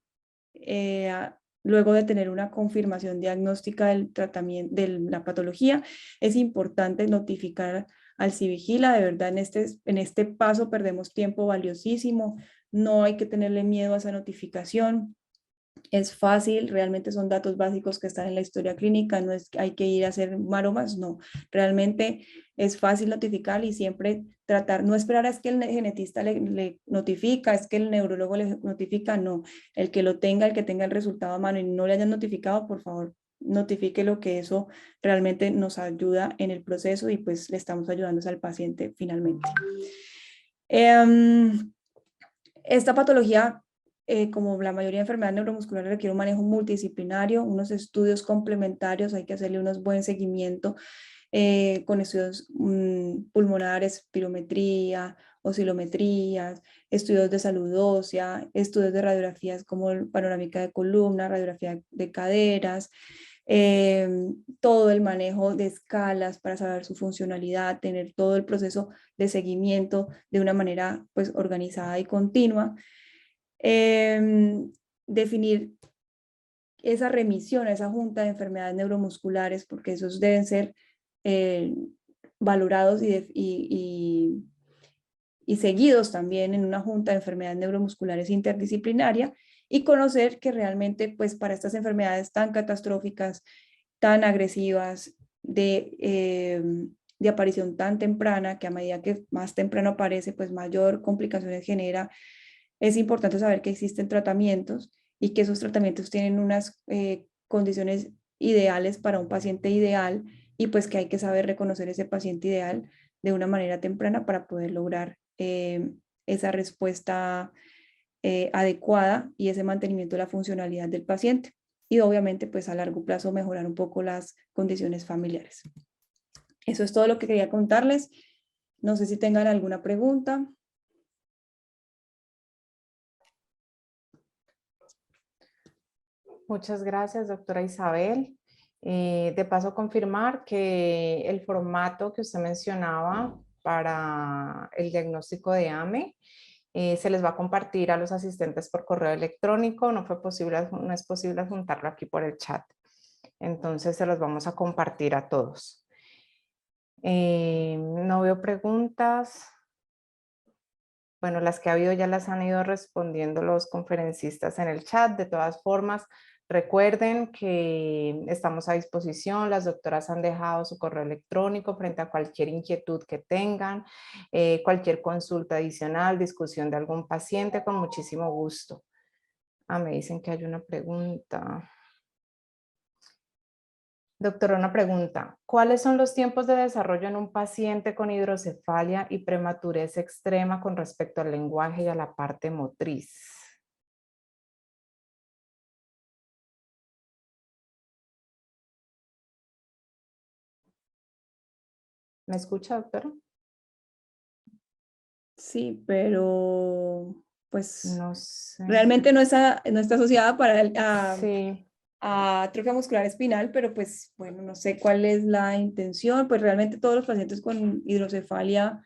Luego de tener una confirmación diagnóstica del tratamiento de la patología, es importante notificar al Civigila. De verdad, en este paso perdemos tiempo valiosísimo. No hay que tenerle miedo a esa notificación. Es fácil, realmente son datos básicos que están en la historia clínica, no es que hay que ir a hacer maromas, no, realmente es fácil notificar y siempre tratar, no esperar a es que el genetista le notifica, es que el neurólogo le notifica, no, el que tenga el resultado a mano y no le hayan notificado, por favor, notifique lo que eso realmente nos ayuda en el proceso y pues le estamos ayudando al paciente finalmente. Esta patología, como la mayoría de enfermedades neuromusculares, requiere un manejo multidisciplinario, unos estudios complementarios, hay que hacerle unos buen seguimiento con estudios pulmonares, espirometría, oscilometrías, estudios de salud ósea, estudios de radiografías como panorámica de columna, radiografía de caderas, todo el manejo de escalas para saber su funcionalidad, tener todo el proceso de seguimiento de una manera pues organizada y continua, definir esa remisión, esa junta de enfermedades neuromusculares, porque esos deben ser valorados y seguidos también en una junta de enfermedades neuromusculares interdisciplinaria, y conocer que realmente pues para estas enfermedades tan catastróficas, tan agresivas, de aparición tan temprana, que a medida que más temprano aparece, pues mayor complicaciones genera, es importante saber que existen tratamientos y que esos tratamientos tienen unas condiciones ideales para un paciente ideal, y pues que hay que saber reconocer ese paciente ideal de una manera temprana para poder lograr esa respuesta adecuada y ese mantenimiento de la funcionalidad del paciente. Y obviamente pues a largo plazo mejorar un poco las condiciones familiares. Eso es todo lo que quería contarles. No sé si tengan alguna pregunta. Muchas gracias, doctora Isabel. De paso, confirmar que el formato que usted mencionaba para el diagnóstico de AME se les va a compartir a los asistentes por correo electrónico. No es posible adjuntarlo aquí por el chat. Entonces se los vamos a compartir a todos. No veo preguntas. Bueno, las que ha habido ya las han ido respondiendo los conferencistas en el chat. De todas formas, recuerden que estamos a disposición. Las doctoras han dejado su correo electrónico frente a cualquier inquietud que tengan, cualquier consulta adicional, discusión de algún paciente, con muchísimo gusto. Me dicen que hay una pregunta. Doctora, una pregunta. ¿Cuáles son los tiempos de desarrollo en un paciente con hidrocefalia y prematurez extrema con respecto al lenguaje y a la parte motriz? ¿Me escucha, doctora? Sí, pero pues No sé. realmente no está asociada Sí. a atrofia muscular espinal, pero pues bueno, no sé cuál es la intención. Pues realmente todos los pacientes con hidrocefalia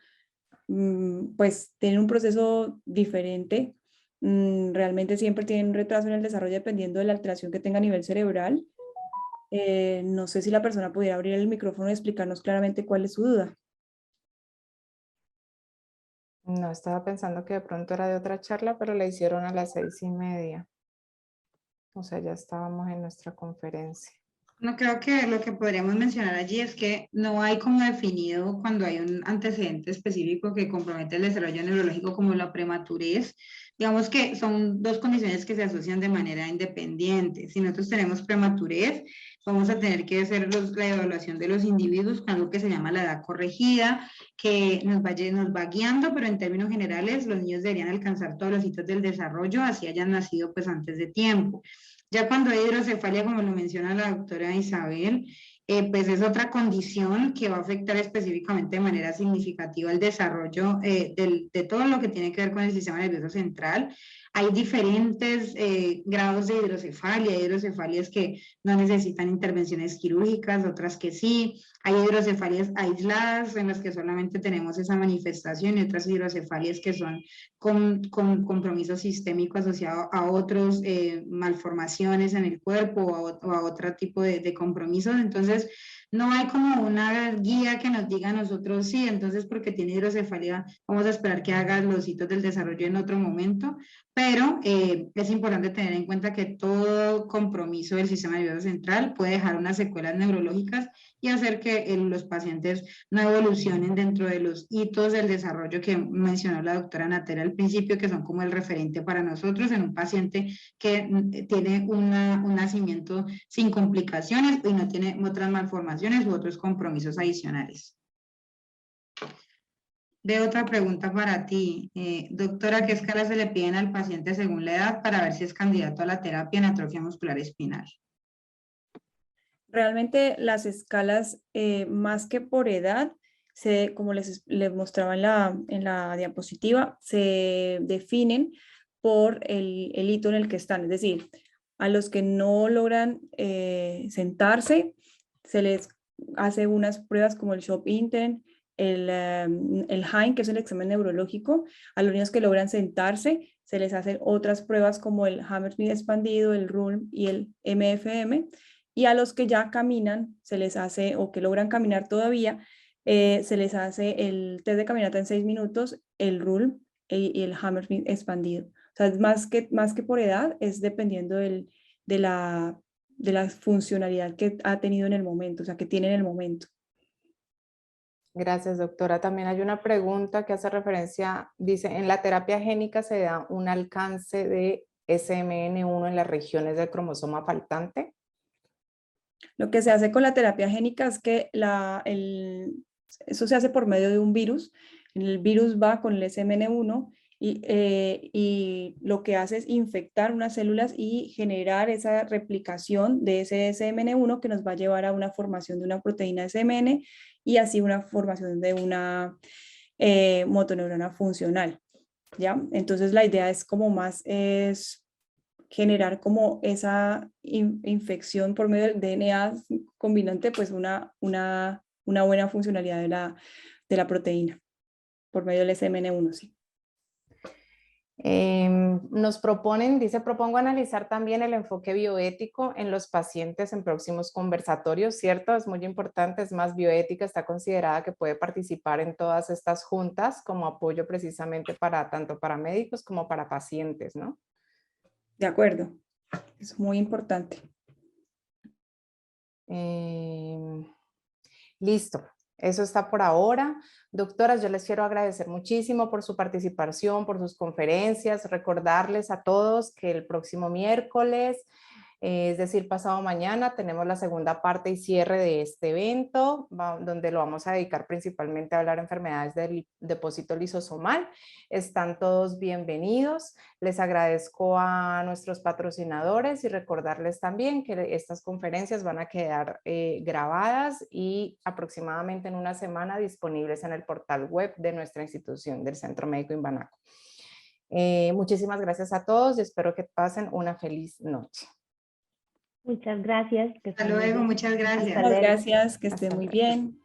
pues tienen un proceso diferente. Realmente siempre tienen un retraso en el desarrollo dependiendo de la alteración que tenga a nivel cerebral. No sé si la persona pudiera abrir el micrófono y explicarnos claramente cuál es su duda. No, estaba pensando que de pronto era de otra charla, pero la hicieron a las 6:30. O sea, ya estábamos en nuestra conferencia. No, creo que lo que podríamos mencionar allí es que no hay como definido cuando hay un antecedente específico que compromete el desarrollo neurológico como la prematurez. Digamos que son dos condiciones que se asocian de manera independiente. Si nosotros tenemos prematurez, vamos a tener que hacer la evaluación de los individuos con algo que se llama la edad corregida, que nos va guiando, pero en términos generales los niños deberían alcanzar todos los hitos del desarrollo, así hayan nacido pues antes de tiempo. Ya cuando hay hidrocefalia, como lo menciona la doctora Isabel, pues es otra condición que va a afectar específicamente de manera significativa el desarrollo de todo lo que tiene que ver con el sistema nervioso central. Hay diferentes grados de hidrocefalia. Hay hidrocefalias que no necesitan intervenciones quirúrgicas, otras que sí. Hay hidrocefalias aisladas en las que solamente tenemos esa manifestación y otras hidrocefalias que son con compromiso sistémico asociado a otras malformaciones en el cuerpo o a otro tipo de compromisos. Entonces, no hay como una guía que nos diga a nosotros, sí, entonces porque tiene hidrocefalia, vamos a esperar que haga los hitos del desarrollo en otro momento, pero es importante tener en cuenta que todo compromiso del sistema nervioso central puede dejar unas secuelas neurológicas y hacer que los pacientes no evolucionen dentro de los hitos del desarrollo que mencionó la doctora Natera al principio, que son como el referente para nosotros en un paciente que tiene un nacimiento sin complicaciones y no tiene otras malformaciones u otros compromisos adicionales. Veo otra pregunta para ti. Doctora, ¿qué escalas se le piden al paciente según la edad para ver si es candidato a la terapia en atrofia muscular espinal? Realmente las escalas, más que por edad, como les mostraba en la diapositiva, se definen por el hito en el que están. Es decir, a los que no logran sentarse, se les hace unas pruebas como el Shop Intent, el HINE, que es el examen neurológico. A los niños que logran sentarse, se les hacen otras pruebas como el Hammersmith expandido, el RULM y el MFM. Y a los que ya caminan, se les hace, o que logran caminar todavía, se les hace el test de caminata en 6 minutos, el RULM y el Hammersmith expandido. O sea, es más que por edad, es dependiendo de la funcionalidad que ha tenido en el momento, o sea, que tiene en el momento. Gracias, doctora. También hay una pregunta que hace referencia, dice, ¿en la terapia génica se da un alcance de SMN1 en las regiones del cromosoma faltante? Lo que se hace con la terapia génica es que eso se hace por medio de un virus. El virus va con el SMN1 y lo que hace es infectar unas células y generar esa replicación de ese SMN1 que nos va a llevar a una formación de una proteína SMN y así una formación de una motoneurona funcional, ¿ya? Entonces la idea es como más es generar como esa infección por medio del DNA combinante, pues una buena funcionalidad de la proteína por medio del SMN1, sí. Nos proponen, dice, propongo analizar también el enfoque bioético en los pacientes en próximos conversatorios, ¿cierto? Es muy importante, es más, bioética está considerada que puede participar en todas estas juntas como apoyo precisamente para tanto para médicos como para pacientes, ¿no? De acuerdo, es muy importante. Listo. Eso está por ahora. Doctoras, yo les quiero agradecer muchísimo por su participación, por sus conferencias, recordarles a todos que el próximo miércoles, es decir, pasado mañana, tenemos la segunda parte y cierre de este evento, donde lo vamos a dedicar principalmente a hablar de enfermedades del depósito lisosomal. Están todos bienvenidos. Les agradezco a nuestros patrocinadores y recordarles también que estas conferencias van a quedar grabadas y aproximadamente en una semana disponibles en el portal web de nuestra institución del Centro Médico Inbanaco. Muchísimas gracias a todos y espero que pasen una feliz noche. Muchas gracias. Hasta luego, muchas gracias. Muchas gracias, que esté muy bien.